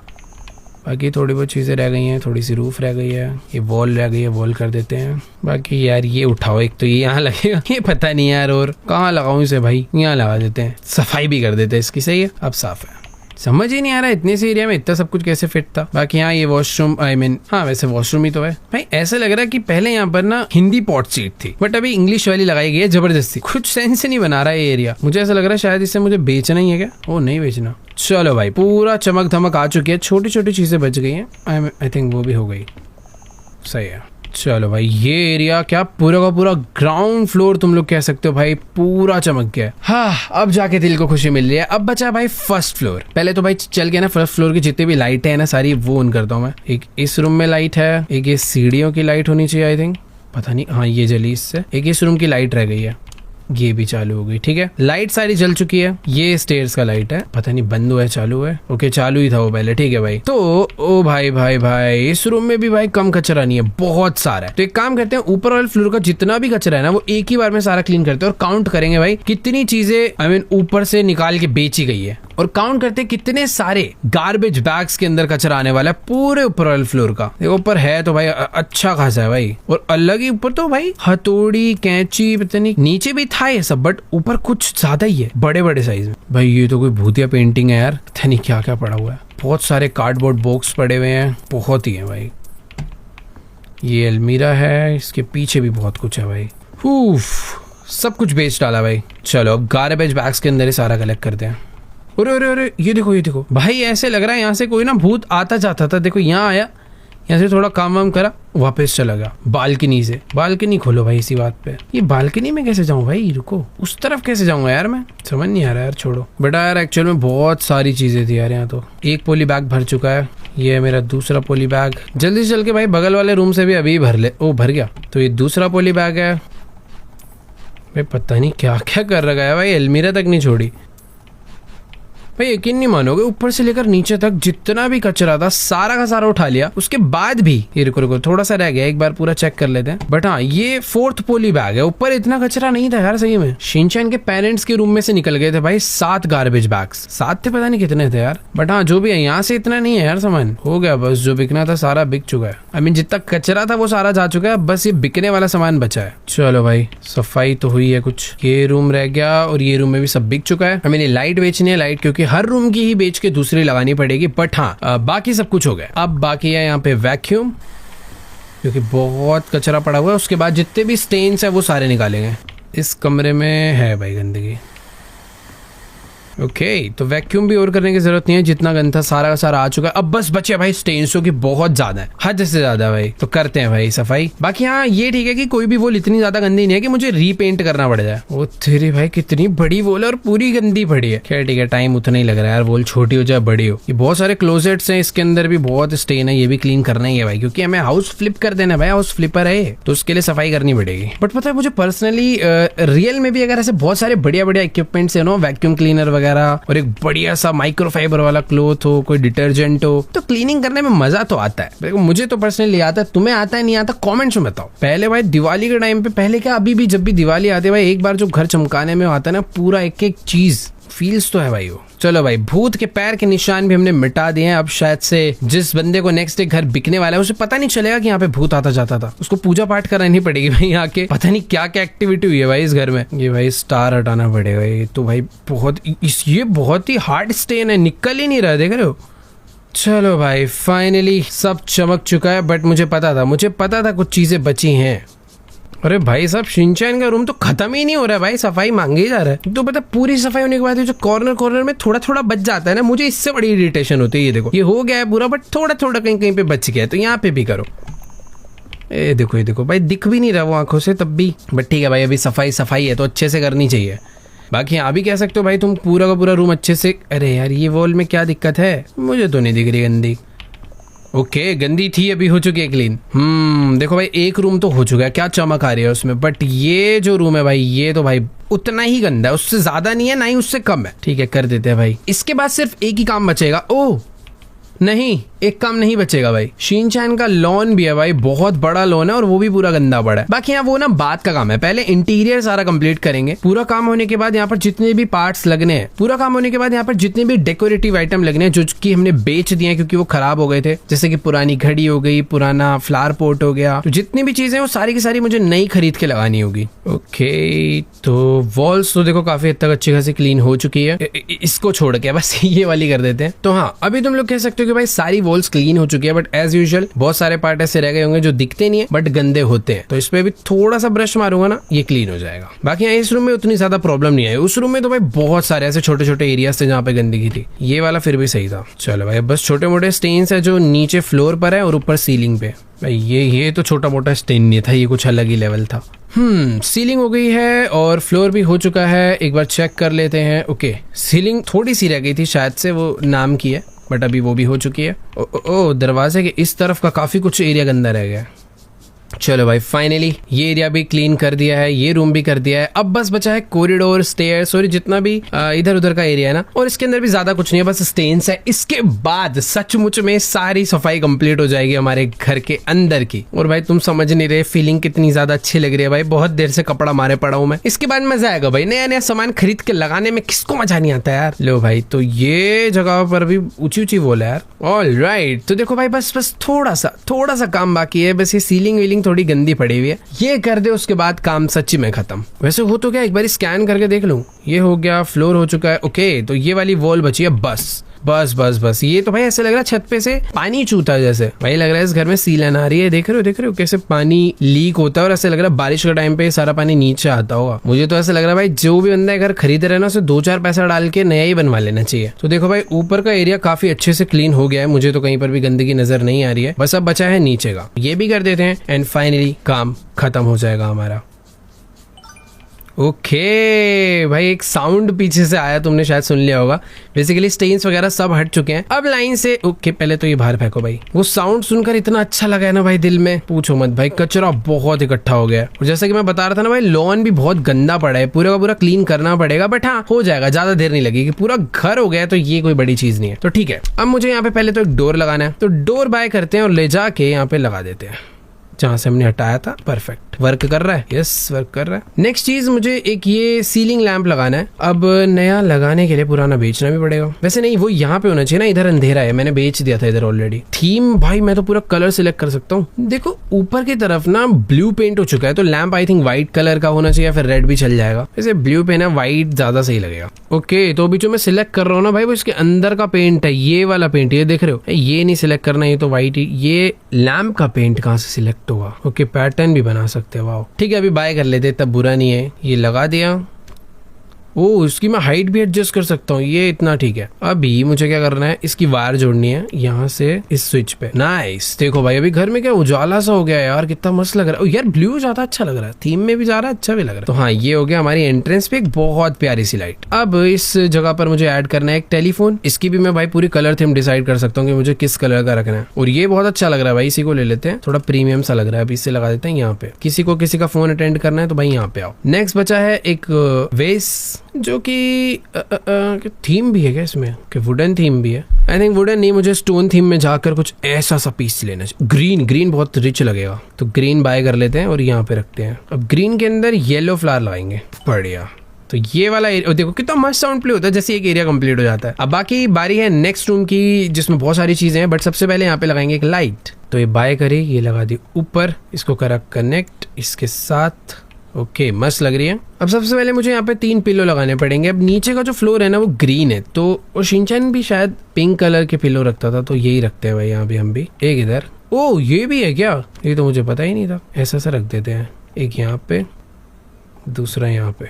बाकी थोड़ी बहुत चीजें रह गई हैं, थोड़ी सी रूफ रह गई है, ये वॉल रह गई है, वॉल कर देते हैं। बाकी यार ये उठाओ, एक तो ये यहाँ लगेगा, ये पता नहीं यार और कहाँ लगाऊं इसे भाई, यहाँ लगा देते हैं, सफाई भी कर देते हैं इसकी। सही है अब साफ है। समझ ही नहीं आ रहा इतने से एरिया में इतना सब कुछ कैसे फिट था। बाकी यहाँ ये वॉशरूम, हाँ वैसे वॉशरूम ही तो है भाई। ऐसा लग रहा है कि पहले यहाँ पर ना हिंदी पॉट सीट थी, बट अभी इंग्लिश वाली लगाई गई है जबरदस्ती। कुछ सेंस नहीं बना रहा है ये एरिया। मुझे ऐसा लग रहा है शायद इसे मुझे बेचना ही है क्या। ओ नहीं बेचना। चलो भाई पूरा चमक धमक आ चुकी है, छोटी छोटी चीजें बच गई हैं। आई थिंक वो भी हो गई। सही है। चलो भाई ये एरिया क्या पूरा का पूरा ग्राउंड फ्लोर तुम लोग कह सकते हो भाई, पूरा चमक गया। हाँ अब जाके दिल को खुशी मिल रही है। अब बचा भाई फर्स्ट फ्लोर। पहले तो भाई चल के ना फर्स्ट फ्लोर की जितनी भी लाइटें हैं ना सारी वो ऑन करता हूँ मैं। एक इस रूम में लाइट है, एक ये सीढ़ियों की लाइट होनी चाहिए आई थिंक, पता नहीं, हाँ ये जली इससे। एक इस रूम की लाइट रह गई है, ये भी चालू हो गई। ठीक है लाइट सारी जल चुकी है। ये स्टेयर्स का लाइट है, पता नहीं बंद हुआ है चालू है। ओके चालू ही था वो पहले। ठीक है भाई तो ओ भाई भाई भाई इस रूम में भी भाई कम कचरा नहीं है, बहुत सारा है। तो एक काम करते हैं ऊपर वाले फ्लोर का जितना भी कचरा है ना वो एक ही बार में सारा क्लीन करते हैं और काउंट करेंगे भाई कितनी चीजें ऊपर से निकाल के बेची गई है, और काउंट करते हैं कितने सारे गार्बेज बैग्स के अंदर कचरा आने वाला है पूरे ऊपर वाले फ्लोर का। देखो ऊपर है तो भाई अच्छा खासा है भाई, और अलग ही ऊपर तो भाई हथौड़ी कैंची पता नहीं नीचे भी था ये सब, बट ऊपर कुछ ज्यादा ही है बड़े बड़े साइज में। भाई ये तो कोई भूतिया पेंटिंग है यार, पता नहीं क्या क्या पड़ा हुआ है। बहुत सारे कार्डबोर्ड बॉक्स पड़े हुए हैं, बहुत ही है भाई। ये अलमीरा है, इसके पीछे भी बहुत कुछ है भाई। सब कुछ बेच डाला भाई। चलो अब गार्बेज बैग्स के अंदर ही सारा कलेक्ट करते हैं। अरे अरे अरे ये देखो भाई, ऐसे लग रहा है यहाँ से कोई ना भूत आता जाता था। देखो यहाँ आया, यहाँ से थोड़ा काम वाम करा, वापस चला गया बालकनी से। बालकनी खोलो भाई इसी बात पे। ये बालकनी में कैसे जाऊं भाई, रुको उस तरफ कैसे जाऊंगा यार, मैं समझ नहीं आ रहा यार, छोड़ो। बेटा यार एक्चुअल में बहुत सारी चीजें थी यार यहाँ तो। एक पोली बैग भर चुका है, ये है मेरा दूसरा पोली बैग। जल्दी से चल के भाई बगल वाले रूम से भी अभी भर ले। ओ भर गया, तो ये दूसरा पोली बैग है भाई। पता नहीं क्या क्या कर रखा है भाई, अलमीरा तक नहीं छोड़ी भाई। यकीन नहीं मानोगे ऊपर से लेकर नीचे तक जितना भी कचरा था सारा का सारा उठा लिया। उसके बाद भी ये रुको थोड़ा सा रह गया, एक बार पूरा चेक कर लेते हैं। बट हाँ ये फोर्थ पोली बैग है, ऊपर इतना कचरा नहीं था यार सही में। शिनचैन के पेरेंट्स के रूम में से निकल गए थे भाई 7 गार्बेज बैग्स, 7 थे पता नहीं कितने थे यार। बट हाँ जो भी है यहाँ से इतना नहीं है यार, सामान हो गया बस। जो बिकना था सारा बिक चुका है। आई मीन जितना कचरा था वो सारा जा चुका है, बस ये बिकने वाला सामान बचा है। चलो भाई सफाई तो हुई है कुछ। ये रूम रह गया और ये रूम में भी सब बिक चुका है। आई मीन लाइट बेचनी है, लाइट क्योंकि हर रूम की ही बेच के दूसरी लगानी पड़ेगी। बट हाँ बाकी सब कुछ हो गया। अब बाकी है यहाँ पे वैक्यूम, क्योंकि बहुत कचरा पड़ा हुआ है। उसके बाद जितने भी स्टेन्स है वो सारे निकालेंगे। इस कमरे में है भाई गंदगी। ओके तो वैक्यूम भी और करने की जरूरत नहीं है, जितना गंदा सारा का सारा आ चुका है। अब बस बचे भाई स्टेन्सों की बहुत ज्यादा है, हद से ज्यादा भाई। तो करते हैं भाई सफाई। बाकी हाँ ये ठीक है कि कोई भी वॉल इतनी ज्यादा गंदी नहीं है कि मुझे रीपेंट करना पड़ जाए। वो तेरे भाई कितनी बड़ी वॉल है और पूरी गंदी पड़ी है। खैर ठीक है, टाइम उतना ही लग रहा है यार, वॉल छोटी हो जाए बड़ी हो। ये बहुत सारे क्लोजेट्स हैं, इसके अंदर भी बहुत स्टेन है, ये भी क्लीन करना ही है भाई, क्योंकि हमें हाउस फ्लिप कर देना भाई। हाउस फ्लिपर है तो उसके लिए सफाई करनी पड़ेगी। बट पता है मुझे पर्सनली रियल में भी अगर ऐसे बहुत सारे बढ़िया बढ़िया इक्विपमेंट्स है ना, वैक्यूम क्लीनर वगैरह और एक बढ़िया सा माइक्रोफाइबर वाला क्लोथ हो, कोई डिटर्जेंट हो, तो क्लीनिंग करने में मजा तो आता है। मुझे तो पर्सनली आता है, तुम्हें आता है नहीं आता कमेंट्स में बताओ। पहले भाई दिवाली के टाइम पे, पहले क्या अभी भी जब भी दिवाली आती है भाई, एक बार जो घर चमकाने में आता है ना पूरा एक एक चीज फील्स तो है भाई वो। चलो भाई, भूत के पैर के निशान भी हमने मिटा दिए हैं। अब शायद से जिस बंदे को नेक्स्ट डे घर बिकने वाला है उसे पता नहीं चलेगा कि यहाँ पे भूत आता जाता था। उसको पूजा पाठ करानी पड़ेगी भाई यहाँ के। पता नहीं क्या क्या एक्टिविटी हुई है भाई इस घर में। ये भाई स्टार हटाना पड़ेगा। ये तो भाई ये बहुत ही हार्ड स्टेन है, निकल ही नहीं रहा, देख रहे हो। चलो भाई, फाइनली सब चमक चुका है। बट मुझे पता था कुछ चीजें बची हैं। अरे भाई साहब, शिनचैन का रूम तो खत्म ही नहीं हो रहा है भाई, सफाई मांगे ही जा रहा है। तो पता पूरी सफाई होने के बाद जो कॉर्नर में थोड़ा थोड़ा बच जाता है ना, मुझे इससे बड़ी इरिटेशन होती है। ये देखो, ये हो गया है पूरा, बट थोड़ा थोड़ा कहीं कहीं पे बच गया है, तो यहाँ पे भी करो। ये देखो भाई, दिख भी नहीं रहा वो आंखों से तब भी। बट ठीक है भाई, अभी सफाई है तो अच्छे से करनी चाहिए। बाकी यहाँ भी कह सकते हो भाई तुम पूरा का पूरा रूम अच्छे से। अरे यार, ये वॉल में क्या दिक्कत है, मुझे तो नहीं दिख रही गंदी। ओके, गंदी थी, अभी हो चुकी है क्लीन। देखो भाई, एक रूम तो हो चुका है, क्या चमक आ रही है उसमें। बट ये जो रूम है भाई, ये तो भाई उतना ही गंदा है, उससे ज्यादा नहीं है ना ही उससे कम है। ठीक है, कर देते हैं भाई। इसके बाद सिर्फ एक ही काम बचेगा। ओह नहीं, एक काम नहीं बचेगा भाई। शिनचैन का लॉन भी है भाई, बहुत बड़ा लॉन है और वो भी पूरा गंदा पड़ा है। बाकी यहाँ वो ना बात का काम है, पहले इंटीरियर सारा कंप्लीट करेंगे। पूरा काम होने के बाद यहाँ पर जितने भी पार्ट्स लगने हैं, पूरा काम होने के बाद यहाँ पर जितने भी डेकोरेटिव आइटम लगने हैं जो कि हमने बेच दिए हैं क्योंकि वो खराब हो गए थे, जैसे कि पुरानी घड़ी हो गई, पुराना फ्लावर पोट हो गया, तो जितनी भी चीजें वो सारी की सारी मुझे नई खरीद के लगानी होगी। ओके, तो वॉल्स तो देखो काफी हद तक अच्छी खासी क्लीन हो चुकी है। इसको छोड़ के बस ये वाली कर देते हैं। तो हाँ, अभी तुम लोग कह सकते हो कि भाई सारी वॉल्स क्लीन हो चुकी है, बट एज यूजुअल बहुत सारे पार्ट ऐसे रह गए होंगे जो दिखते नहीं है बट गंदे होते हैं। तो इस पे भी थोड़ा सा ब्रश मारूंगा ना, ये क्लीन हो जाएगा। बाकी यहाँ इस रूम में उतनी ज्यादा प्रॉब्लम नहीं आई। उस रूम में तो भाई बहुत सारे ऐसे छोटे छोटे एरियाज थे जहाँ पे गंदगी थी, ये वाला फिर भी सही था। चलो भाई, बस छोटे मोटे स्टेन्स है जो नीचे फ्लोर पर है और ऊपर सीलिंग पे। भाई ये तो छोटा मोटा स्टेन नहीं था, ये कुछ अलग ही लेवल था। सीलिंग हो गई है और फ्लोर भी हो चुका है। एक बार चेक कर लेते हैं। ओके, सीलिंग थोड़ी सी रह गई थी शायद से, वो नाम की है, बट अभी वो भी हो चुकी है। ओ दरवाजे के इस तरफ का काफी कुछ एरिया गंदा रह गया। चलो भाई, फाइनली ये एरिया भी क्लीन कर दिया है, ये रूम भी कर दिया है। अब बस बचा है कॉरिडोर, स्टेयर्स और जितना भी इधर उधर का एरिया है ना, और इसके अंदर भी ज्यादा कुछ नहीं है, बस स्टेन्स है। इसके बाद सचमुच में सारी सफाई कंप्लीट हो जाएगी हमारे घर के अंदर की। और भाई तुम समझ नहीं रहे फीलिंग कितनी ज्यादा अच्छी लग रही है भाई, बहुत देर से कपड़ा मारे पड़ा हूं मैं। इसके बाद मजा आएगा भाई, नया नया सामान खरीद के लगाने में, किसको मजा नहीं आता यार। लो भाई, तो ये जगह पर भी ऊंची ऊंची वॉल है यार। ऑल राइट, तो देखो भाई, बस थोड़ा सा काम बाकी है। बस ये सीलिंग वीलिंग थोड़ी गंदी पड़ी हुई है, ये कर दे, उसके बाद काम सच्ची में खत्म। वैसे हो तो क्या, एक बार स्कैन करके देख लूं। ये हो गया, फ्लोर हो चुका है। ओके, तो ये वाली वॉल बची है बस। ये तो भाई ऐसे लग रहा है छत पे से पानी चूता है जैसे। भाई लग रहा है इस घर में सीलन आ रही है। देख रहे हो कैसे पानी लीक होता है, और ऐसे लग रहा है बारिश के टाइम पे सारा पानी नीचे आता होगा। मुझे तो ऐसा लग रहा है भाई, जो भी बंदा घर खरीद रहा है ना, उसे 2-4 पैसा डाल के नया ही बनवा लेना चाहिए। तो देखो भाई, ऊपर का एरिया काफी अच्छे से क्लीन हो गया है, मुझे तो कहीं पर भी गंदगी नजर नहीं आ रही है। बस अब बचा है नीचे का, ये भी कर देते हैं एंड फाइनली काम खत्म हो जाएगा हमारा। ओके भाई, एक साउंड पीछे से आया, तुमने शायद सुन लिया होगा। बेसिकली स्टेन्स वगैरह सब हट चुके हैं अब लाइन से। ओके, पहले तो ये बाहर फेंको भाई। वो साउंड सुनकर इतना अच्छा लगा है ना भाई, दिल में पूछो मत भाई। कचरा बहुत इकट्ठा हो गया है, और जैसा कि मैं बता रहा था ना भाई, लॉन भी बहुत गंदा पड़ा है, पूरा का पूरा क्लीन करना पड़ेगा। बट हाँ, हो जाएगा, ज्यादा देर नहीं लगेगी। पूरा घर हो गया है, तो ये कोई बड़ी चीज नहीं है। तो ठीक है, अब मुझे यहाँ पे पहले तो एक डोर लगाना है, तो डोर बाय करते हैं और ले जाके यहाँ पे लगा देते हैं जहां से हमने हटाया था। परफेक्ट, वर्क कर रहा है। यस, वर्क कर रहा है। नेक्स्ट चीज, मुझे एक ये सीलिंग लैंप लगाना है। अब नया लगाने के लिए पुराना बेचना भी पड़ेगा। वैसे नहीं, वो यहाँ पे होना चाहिए ना, इधर अंधेरा है, मैंने बेच दिया था इधर ऑलरेडी। थीम भाई, मैं तो पूरा कलर सिलेक्ट कर सकता हूँ। देखो ऊपर की तरफ ना ब्लू पेंट हो चुका है, तो lamp I think white colour का होना चाहिए, फिर रेड भी चल जाएगा। वैसे ब्लू पेन है, व्हाइट ज्यादा सही लगेगा। ओके, तो अभी जो मैं सिलेक्ट कर रहा हूँ ना भाई, वो इसके अंदर का पेंट है, ये वाला पेंट, ये देख रहे हो। ये नहीं सिलेक्ट करना, ये तो व्हाइट ही। ये लैंप का पेंट कहाँ से सिलेक्ट होगा? ओके, पैटर्न भी बना सकते हैं। वाओ, ठीक है, अभी बाय कर लेते, तब बुरा नहीं है। ये लगा दिया। ओ, इसकी मैं हाइट भी एडजस्ट कर सकता हूँ, ये इतना ठीक है। अभी मुझे क्या करना है, इसकी वायर जोड़नी है यहाँ से इस स्विच पे। नाइस, देखो भाई, अभी घर में क्या उजाला सा हो गया है यार, कितना मस्त लग रहा है। यार ब्लू ज्यादा अच्छा लग रहा है, थीम में भी जा रहा है, अच्छा भी लग रहा है। तो हाँ, ये हो गया हमारी एंट्रेंस पे एक बहुत प्यारी सी लाइट। अब इस जगह पर मुझे ऐड करना है एक टेलीफोन। इसकी भी मैं भाई पूरी कलर थीम डिसाइड कर सकता हूँ कि मुझे किस कलर का रखना है। और ये बहुत अच्छा लग रहा है भाई, इसी को ले लेते हैं, थोड़ा प्रीमियम सा लग रहा है। अभी इससे लगा देते हैं यहाँ पे। किसी को किसी का फोन अटेंड करना है तो भाई यहाँ पे आओ। नेक्स्ट बचा है एक वेस, जो कि थीम भी है क्या इसमें? कि वुडन थीम भी है। आई थिंक वुडन नहीं, मुझे स्टोन थीम में जाकर कुछ ऐसा सा पीस लेना चाहिए। ग्रीन बहुत रिच लगेगा, तो ग्रीन बाय कर लेते हैं और यहाँ पे रखते हैं। अब ग्रीन के अंदर येलो फ्लावर लगाएंगे। बढ़िया, तो ये वाला एरिया देखो कितना मस्त साउंड प्ले होता है, जैसे एक एरिया कंप्लीट हो जाता है। अब बाकी बारी है नेक्स्ट रूम की, जिसमें बहुत सारी चीजें हैं, बट सबसे पहले यहाँ पे लगाएंगे एक लाइट। तो ये बाय करे, ये लगा दी ऊपर, इसको करा कनेक्ट इसके साथ। ओके, मस्त लग रही है। अब सबसे पहले मुझे यहाँ पे 3 पिलो लगाने पड़ेंगे। अब नीचे का जो फ्लोर है ना वो ग्रीन है, तो और शिनचैन भी शायद पिंक कलर के पिलो रखता था, तो यही रखते हैं भाई यहाँ पे हम भी। एक इधर, ओ ये भी है क्या, ये तो मुझे पता ही नहीं था। ऐसा सा रख देते हैं, एक यहाँ पे, दूसरा यहाँ पे,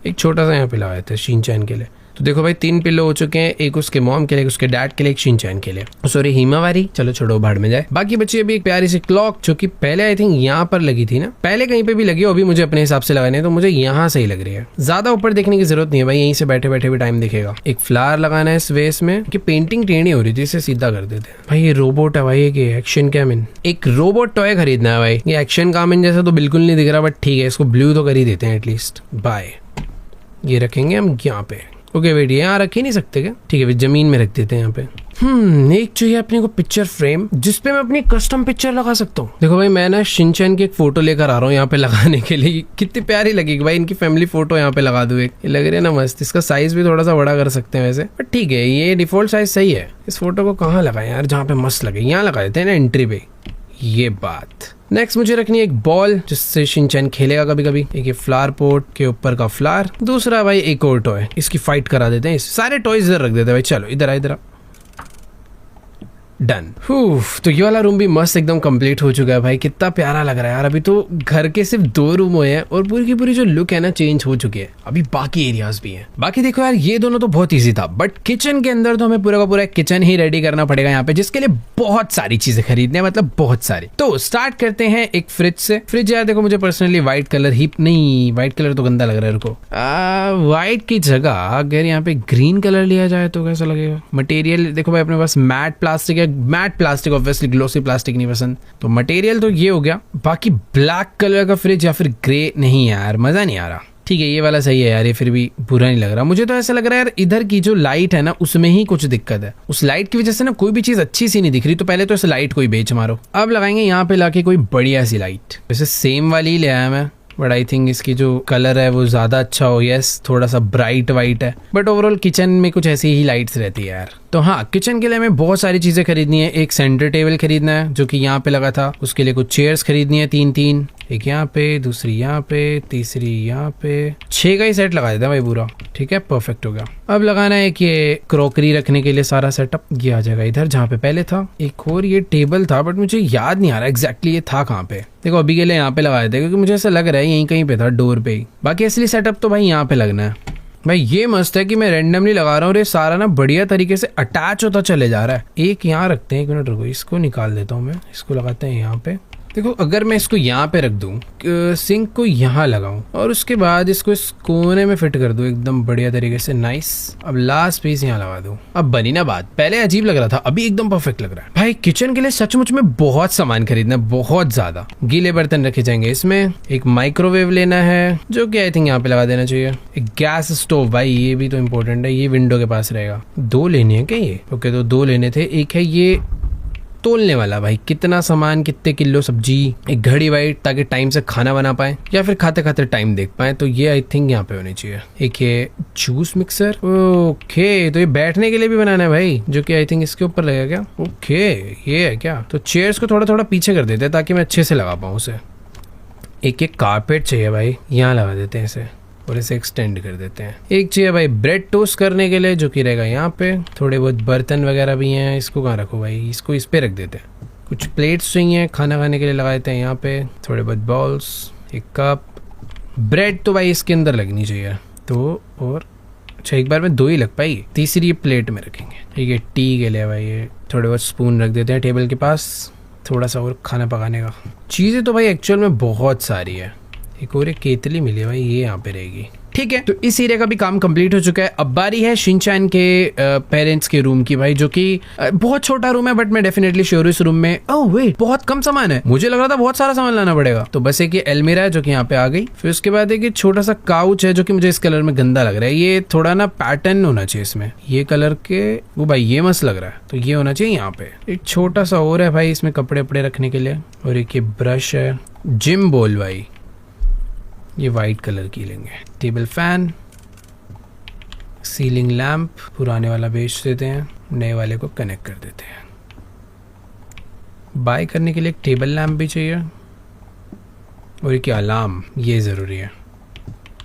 एक छोटा सा यहाँ पे लगाए थे शिनचैन के लिए। तो देखो भाई 3 पिल्लो हो चुके हैं, एक उसके मॉम के लिए, एक उसके डैड के लिए, एक शिनचैन के लिए, सॉरी हिमावारी, चलो छोड़ो भाड़ में जाए। बाकी बची अभी एक प्यारी सी क्लॉक, जो कि पहले आई थिंक यहाँ पर लगी थी ना, पहले कहीं पे भी लगी हो, अभी मुझे अपने हिसाब से लगाने, तो मुझे यहाँ सही लग रही है। ज्यादा ऊपर देखने की जरूरत नहीं है भाई, यहीं से बैठे बैठे भी टाइम दिखेगा। एक फ्लावर लगाना है इस वेस में, कि पेंटिंग टेढ़ी हो रही थी, इसे सीधा कर देते हैं। भाई ये रोबोट है भाई, एक्शन कैमिन, एक रोबोट टॉय खरीदना है भाई। ये एक्शन कामिन जैसा तो बिल्कुल नहीं दिख रहा, बट ठीक है, इसको ब्लू तो कर ही देते हैं एटलीस्ट। बाय, ये रखेंगे हम यहाँ पे। ओके वेट, यहाँ रख ही नहीं सकते क्या? ठीक है, जमीन में रख देते हैं यहाँ पे। एक चाहिए अपने को पिक्चर फ्रेम, जिसपे मैं अपनी कस्टम पिक्चर लगा सकता हूँ। देखो भाई मैं ना शिनचैन की एक फोटो लेकर आ रहा हूँ यहाँ पे लगाने के लिए। कितनी प्यारी लगेगी भाई, इनकी फैमिली फोटो यहाँ पे लगा दूं एक, ये लग रही है ना मस्त। इसका साइज भी थोड़ा सा बड़ा कर सकते हैं वैसे, बट ठीक है, ये डिफॉल्ट साइज सही है। इस फोटो को कहाँ लगाए यार, जहाँ पे मस्त लगे, यहाँ लगा देते हैं ना एंट्री पे। ये बात। नेक्स्ट मुझे रखनी है एक बॉल, जिससे शिनचैन खेलेगा कभी कभी। एक फ्लावर पोट के ऊपर का फ्लावर, दूसरा भाई एक और टॉय, इसकी फाइट करा देते हैं। सारे टॉयज इधर रख देते हैं भाई। चलो इधर आ, इधर आ, डन। तो ये वाला रूम भी मस्त एकदम कंप्लीट हो चुका है भाई। कितना प्यारा लग रहा है यार। अभी तो घर के सिर्फ 2 रूम हुए हैं और पूरी की पूरी जो लुक है ना चेंज हो चुकी है। अभी बाकी एरियाज भी हैं। बाकी देखो यार, ये दोनों तो बहुत इजी था, बट किचन के अंदर तो हमें पूरा का पूरा किचन ही रेडी करना पड़ेगा यहाँ पे, जिसके लिए बहुत सारी चीजें खरीदने, मतलब बहुत सारी। तो स्टार्ट करते हैं एक फ्रिज से। फ्रिज यार देखो, मुझे पर्सनली व्हाइट कलर ही नहीं, व्हाइट कलर तो गंदा लग रहा है। रुको, व्हाइट की जगह अगर यहाँ पे ग्रीन कलर लिया जाए तो कैसा लगेगा? मटेरियल देखो भाई, अपने पास मैट प्लास्टिक है। Matte plastic, obviously glossy plastic नहीं पसंद, तो मटेरियल तो ये हो गया। बाकी ब्लैक कलर का फ्रिज या फिर ग्रे, नहीं यार मजा नहीं आ रहा। ठीक है, ये वाला सही है यार, ये फिर भी बुरा नहीं लग रहा। मुझे तो ऐसा लग रहा है यार, इधर की जो लाइट है ना उसमें ही कुछ दिक्कत है। उस लाइट की वजह से ना कोई भी चीज अच्छी सी नहीं दिख रही। तो पहले तो इस लाइट को ही बेच मारो। अब लगाएंगे यहाँ पे लाके कोई बढ़िया सी लाइट। वैसे सेम वाली ही ले आया मैं, बट आई थिंक इसकी जो कलर है वो ज्यादा अच्छा हो। यस, थोड़ा सा ब्राइट वाइट है, बट ओवरऑल किचन में कुछ ऐसी ही लाइट्स रहती है यार। तो हाँ, किचन के लिए हमें बहुत सारी चीजें खरीदनी है। एक सेंटर टेबल खरीदना है जो कि यहाँ पे लगा था, उसके लिए कुछ चेयर्स खरीदनी है 3-3, एक यहाँ पे, दूसरी यहाँ पे, तीसरी यहाँ पे। 6 का ही सेट लगा देता है भाई पूरा। ठीक है, परफेक्ट हो गया। अब लगाना है कि ये क्रॉकरी रखने के लिए सारा सेटअप, ये आ जाएगा इधर जहाँ पे पहले था। एक और ये टेबल था, बट मुझे याद नहीं आ रहा एग्जैक्टली ये था कहाँ पे। देखो अभी के लिए यहाँ पे लगा देते, क्योंकि मुझे ऐसा लग रहा है यहीं कहीं पे था, डोर पे ही। बाकी असली सेटअप तो भाई यहाँ पे लगना है। भाई ये मस्त है कि मैं रैंडमली लगा रहा हूँ और ये सारा ना बढ़िया तरीके से अटैच होता चले जा रहा है। एक यहाँ रखते हैं, 1 मिनट रुको, इसको निकाल देता हूँ मैं। इसको लगाते हैं यहाँ पे। देखो अगर मैं इसको यहाँ पे रख दूं, सिंक को यहाँ लगाऊं और उसके बाद इसको इस कोने में फिट कर दूं एकदम बढ़िया तरीके से, नाइस। अब लास्ट पीस यहाँ लगा दूं। अब बनी ना बात। पहले अजीब लग रहा था, अभी एकदम परफेक्ट लग रहा है। भाई किचन के लिए सचमुच में बहुत सामान खरीदना है, बहुत ज्यादा। गीले बर्तन रखे जाएंगे इसमें। एक माइक्रोवेव लेना है जो कि आई थिंक यहाँ पे लगा देना चाहिए। एक गैस स्टोव, भाई ये भी तो इम्पोर्टेंट है, ये विंडो के पास रहेगा। 2 लेने हैं क्या ये? ओके, तो 2 लेने थे। एक है ये तोलने वाला, भाई कितना सामान, कितने किलो सब्जी। एक घड़ी भाई, ताकि टाइम से खाना बना पाए या फिर खाते खाते टाइम देख पाए, तो ये आई थिंक यहाँ पे होनी चाहिए। एक ये जूस मिक्सर। ओके, तो ये बैठने के लिए भी बनाना है भाई, जो कि आई थिंक इसके ऊपर लगेगा क्या? ओके, ये है क्या? तो चेयर्स को थोड़ा थोड़ा पीछे कर देते हैं ताकि मैं अच्छे से लगा पाऊँ उसे। एक कारपेट चाहिए भाई, यहाँ लगा देते हैं इसे और इसे एक्सटेंड कर देते हैं। एक चाहिए भाई ब्रेड टोस्ट करने के लिए, जो कि रहेगा यहाँ पे। थोड़े बहुत बर्तन वगैरह भी हैं, इसको कहाँ रखो भाई, इसको इस पे रख देते हैं। कुछ प्लेट्स चाहिए खाना खाने के लिए, लगा देते हैं यहाँ पे। थोड़े बहुत बाउल्स, एक कप। ब्रेड तो भाई इसके अंदर लगनी चाहिए। तो और अच्छा, एक बार में 2 ही लग पाई। तीसरी प्लेट में रखेंगे। ठीक है, टी के लिए भाई ये थोड़े बहुत स्पून रख देते हैं टेबल के पास, थोड़ा सा और खाना पकाने का। चीज़ें तो भाई एक्चुअल में बहुत सारी है। एक और एक केतली मिली है भाई, ये यहाँ पे रहेगी। ठीक है, तो इस एरिया का भी काम कंप्लीट हो चुका है। अब बारी है शिनचैन के पेरेंट्स के रूम की भाई, जो कि बहुत छोटा रूम है, बट मैं डेफिनेटली श्योर हूँ इस रूम में वेट बहुत कम सामान है। मुझे लग रहा था बहुत सारा सामान लाना पड़ेगा। तो बस एक ये अलमीरा है जो कि यहाँ पे आ गई। फिर उसके बाद एक छोटा सा काउच है जो कि मुझे इस कलर में गंदा लग रहा है। ये थोड़ा ना पैटर्न होना चाहिए इसमें, ये कलर के। वो भाई ये मस्त लग रहा है, तो ये होना चाहिए यहाँ पे। एक छोटा सा और है भाई इसमें कपड़े वपड़े रखने के लिए। और एक ये ब्रश है, जिम बॉल भाई, ये वाइट कलर की लेंगे। टेबल फैन, सीलिंग लैंप, पुराने वाला बेच देते हैं, नए वाले को कनेक्ट कर देते हैं। बाय करने के लिए एक टेबल लैंप भी चाहिए और एक अलार्म, ये ज़रूरी है।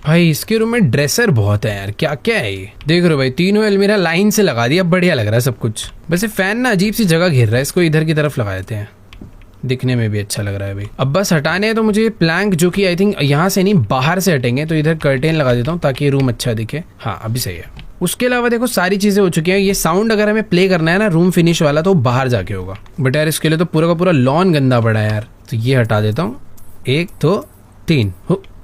भाई इसके रूम में ड्रेसर बहुत है यार, क्या क्या है ये, देख रहे हो भाई, तीनों अलमीरा लाइन से लगा दिया, बढ़िया लग रहा है सब कुछ। वैसे फैन ना अजीब सी जगह घेर रहा है, इसको इधर की तरफ लगा देते हैं, दिखने में भी अच्छा लग रहा है भाई। अब बस हटाने हैं तो मुझे प्लैंक, जो कि आई थिंक यहाँ से नहीं बाहर से हटेंगे, तो इधर कर्टेन लगा देता हूँ ताकि रूम अच्छा दिखे। हाँ अभी सही है। उसके अलावा देखो सारी चीजें हो चुकी हैं। ये साउंड अगर हमें प्ले करना है ना रूम फिनिश वाला, तो बाहर जाके होगा, बट यार इसके लिए तो पूरा का पूरा लॉन गंदा पड़ा है यार, तो ये हटा देता हूँ। 1 2 3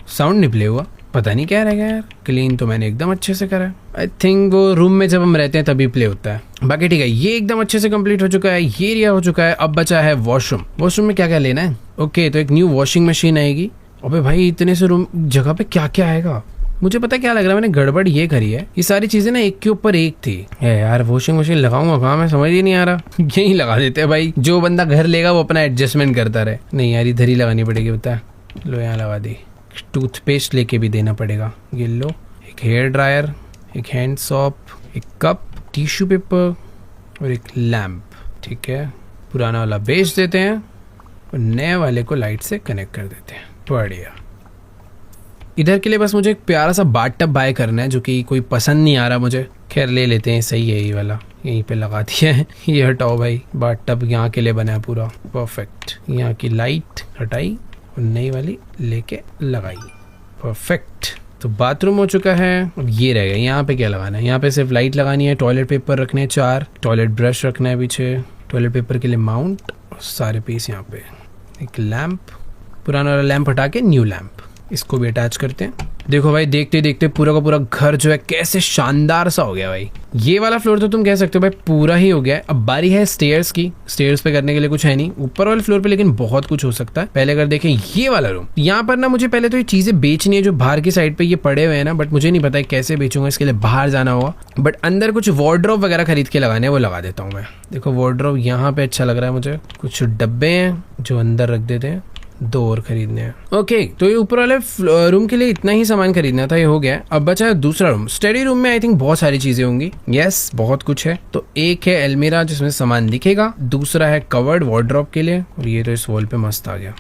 साउंड नहीं प्ले हुआ, पता नहीं क्या रह गया यार। क्लीन तो मैंने एकदम अच्छे से करा है, आई थिंक वो रूम में जब हम रहते हैं तभी प्ले होता है। बाकी ठीक है, ये एकदम अच्छे से कंप्लीट हो चुका है, ये एरिया हो चुका है। अब बचा है वॉशरूम। वॉशरूम में क्या क्या लेना है? ओके, तो एक न्यू वॉशिंग मशीन आएगी। अबे भाई इतने से रूम जगह पे क्या क्या आएगा? मुझे पता क्या लग रहा है, मैंने गड़बड़ ये करी है, ये सारी चीजें ना एक के ऊपर एक थी। यार वॉशिंग मशीन लगाऊंगा कहाँ, मैं समझ ही नहीं आ रहा। यही लगा देते हैं भाई, जो बंदा घर लेगा वो अपना एडजस्टमेंट करता रहे। नहीं यार इधर ही लगानी पड़ेगी, बता लो, यहाँ लगा दी। टूथपेस्ट लेके भी देना पड़ेगा, ये लो। एक हेयर ड्रायर, एक हैंड सॉप, एक कप, टिश्यू पेपर और एक लैम्प। ठीक है, पुराना वाला बेच देते हैं और नए वाले को लाइट से कनेक्ट कर देते हैं। बढ़िया। इधर के लिए बस मुझे एक प्यारा सा बाथटब बाय करना है, जो कि कोई पसंद नहीं आ रहा मुझे। खैर ले लेते हैं, सही है ये वाला, यहीं पे लगा दिया है। ये हटाओ भाई, बाथटब यहाँ के लिए बना है पूरा परफेक्ट। यहाँ की लाइट हटाई और नई वाली लेके लगाई, परफेक्ट। तो बाथरूम हो चुका है। अब ये रह गया, यहाँ पे क्या लगाना है? यहाँ पे सिर्फ लाइट लगानी है, टॉयलेट पेपर रखने हैं 4, टॉयलेट ब्रश रखना है पीछे, टॉयलेट पेपर के लिए माउंट और सारे पीस यहाँ पे। एक लैंप, पुराना वाला लैंप हटा के न्यू लैंप, इसको भी अटैच करते हैं। देखो भाई देखते देखते पूरा का पूरा घर जो है कैसे शानदार सा हो गया भाई। ये वाला फ्लोर तो तुम कह सकते हो भाई पूरा ही हो गया है। अब बारी है स्टेयर्स की। स्टेयर्स पे करने के लिए कुछ है नहीं, ऊपर वाले फ्लोर पे लेकिन बहुत कुछ हो सकता है। पहले अगर देखें ये वाला रूम, यहाँ पर ना मुझे पहले तो ये चीजें बेचनी है जो बाहर की साइड पे ये पड़े हुए हैं ना, बट मुझे नहीं पता है कैसे बेचूंगा, इसके लिए बाहर जाना होगा। बट अंदर कुछ वार्डरोब वगैरह खरीद के लगाने हैं, वो लगा देता हूँ मैं। देखो वार्डरोब यहाँ पे अच्छा लग रहा है मुझे। कुछ डब्बे हैं जो अंदर रख देते हैं, 2 और खरीदने हैं। ओके, तो ये ऊपर वाले रूम के लिए इतना ही सामान खरीदना था, ये हो गया। अब बचा है दूसरा रूम। स्टडी रूम में आई थिंक बहुत सारी चीजें होंगी। यस, बहुत कुछ है। तो एक है अलमीरा जिसमें सामान दिखेगा, दूसरा है कवर्ड वार्डरोब के लिए, और ये तो इस वॉल पे मस्त आ गया।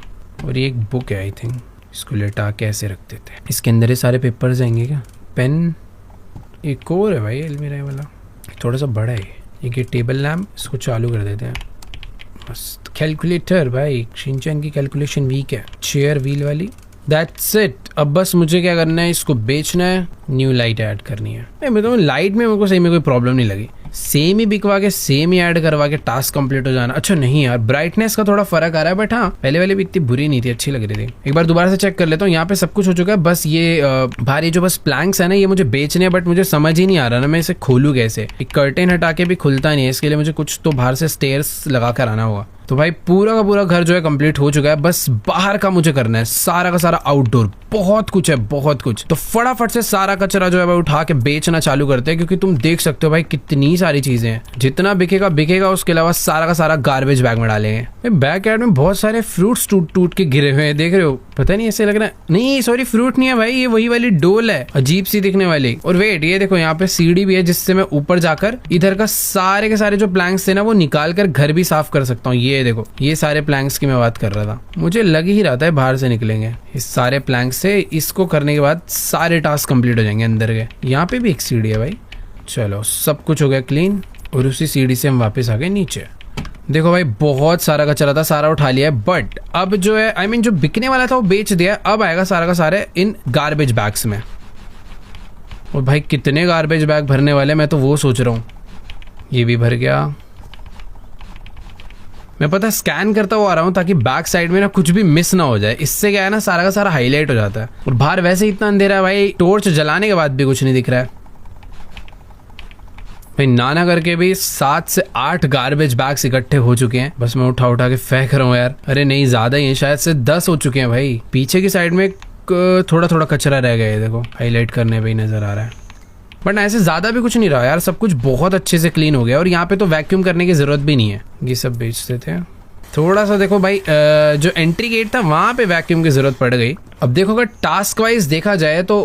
और ये एक बुक है आई थिंक, इसको लेटा के ऐसे रख देते हैं। इसके अंदर ये सारे पेपर्स जाएंगे क्या? पेन, एक और है भाई अलमीरा वाला, थोड़ा सा बड़ा है। ये टेबल लैम्प, इसको चालू कर देते हैं। कैलकुलेटर भाई, शिनचैन की कैलकुलेशन वीक है। चेयर व्हील वाली, दैट्स इट। अब बस मुझे क्या करना है, इसको बेचना है, न्यू लाइट ऐड करनी है। मैं बताऊँ लाइट में मेरे को सही में कोई प्रॉब्लम नहीं लगी, सेम ही बिकवा के सेम ही ऐड करवा के टास्क कंप्लीट हो जाना। अच्छा नहीं यार, ब्राइटनेस का थोड़ा फर्क आ रहा है, बट हाँ पहले वाली भी इतनी बुरी नहीं थी, अच्छी लग रही थी। एक बार दोबारा से चेक कर लेता हूँ। यहाँ पे सब कुछ हो चुका है, बस ये भारी जो बस प्लैंक्स है ना, ये मुझे बेचने हैं, बट मुझे समझ ही नहीं आ रहा ना मैं इसे खोलूँ कैसे। एक कर्टेन हटा के भी खुलता नहीं है, इसके लिए मुझे कुछ तो बाहर से स्टेयर्स लगा कर आना होगा। तो भाई पूरा का पूरा घर जो है कंप्लीट हो चुका है, बस बाहर का मुझे करना है सारा का सारा आउटडोर। बहुत कुछ है, बहुत कुछ। तो फटाफट से सारा कचरा जो है भाई उठा के बेचना चालू करते हैं, क्योंकि तुम देख सकते हो भाई कितनी सारी चीजें हैं। जितना बिकेगा बिकेगा, उसके अलावा सारा का सारा गार्बेज बैग में डालेंगे। बैक यार्ड में बहुत सारे फ्रूट्स टूट टूट के गिरे हुए हैं, देख रहे हो? पता नहीं ऐसे लग रहा है, नहीं सॉरी फ्रूट नहीं है भाई, ये वही वाली डोल है, अजीब सी दिखने वाली। और वेट, ये देखो यहाँ पे सीढ़ी भी है, जिससे मैं ऊपर जाकर इधर का सारे के सारे जो प्लैंक्स थे ना वो निकाल कर घर भी साफ कर सकता हूँ। ये देखो, ये सारे प्लैंक्स की मैं बात कर रहा था। मुझे लग ही रहा था बाहर से निकलेंगे इस सारे प्लैंक्स से। इसको करने के बाद सारे टास्क कंप्लीट हो जाएंगे अंदर के। यहाँ पे भी एक सीढ़ी है भाई। चलो सब कुछ हो गया क्लीन, और उसी सीढ़ी से हम वापस आ गए नीचे। देखो भाई बहुत सारा कचरा था, सारा उठा लिया है, बट अब जो है आई मीन जो बिकने वाला था वो बेच दिया। अब आएगा सारा का सारे इन गार्बेज बैग्स में। और भाई कितने गार्बेज बैग भरने वाले, मैं तो वो सोच रहा हूँ। ये भी भर गया। मैं पता स्कैन करता हुआ आ रहा हूँ ताकि बैक साइड में ना कुछ भी मिस ना हो जाए। इससे क्या है ना, सारा का सारा हाईलाइट हो जाता है। और बाहर वैसे ही इतना अंधेरा है भाई, टॉर्च जलाने के बाद भी कुछ नहीं दिख रहा है भाई। नाना करके भी 7 से 8 गार्बेज बैग्स इकट्ठे हो चुके हैं। बस मैं उठा उठा के फेंक रहा हूँ यार। अरे नहीं ज्यादा ही है, शायद से 10 हो चुके हैं भाई। पीछे की साइड में थोड़ा थोड़ा कचरा रह गया है, देखो हाईलाइट करने पे ही नजर आ रहा है। बट ऐसे ज्यादा भी कुछ नहीं रहा यार, सब कुछ बहुत अच्छे से क्लीन हो गया। और यहाँ पे तो वैक्यूम करने की जरूरत भी नहीं है, ये सब बेच देते हैं। थोड़ा सा देखो भाई, जो एंट्री गेट था वहां पे वैक्यूम की जरूरत पड़ गई, अब देखो अगर टास्क वाइज देखा जाए तो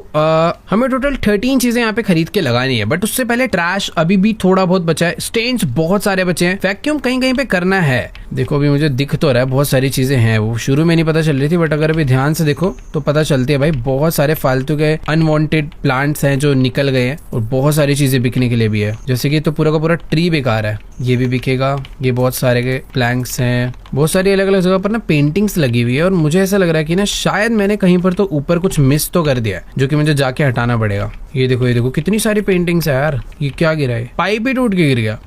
हमें टोटल 13 चीजें यहाँ पे खरीद के लगानी है, बट उससे पहले ट्रैश अभी भी थोड़ा बहुत बचा है, स्टेन्स बहुत सारे बचे हैं, वैक्यूम कहीं कहीं पे करना है। देखो अभी मुझे दिख तो रहा है बहुत सारी चीजें हैं, वो शुरू में नहीं पता चल रही थी, बट अगर अभी ध्यान से देखो तो पता चलती है भाई बहुत सारे फालतू के अनवांटेड प्लांट्स हैं जो निकल गए हैं, और बहुत सारी चीजें बिकने के लिए भी है। जैसे कि तो पूरा का पूरा ट्री बेकार है, ये भी बिकेगा। ये बहुत सारे के प्लैंक्स हैं, बहुत सारी अलग अलग जगह पर ना पेंटिंग्स लगी हुई है, और मुझे ऐसा लग रहा है कि ना शायद मैंने कहीं पर तो ऊपर कुछ मिस तो कर दिया है, जो कि मुझे जाके हटाना पड़ेगा। ये देखो कितनी सारी पेंटिंग्स है यार। ये क्या गिरा है? पाइप ही टूट के गिर गया।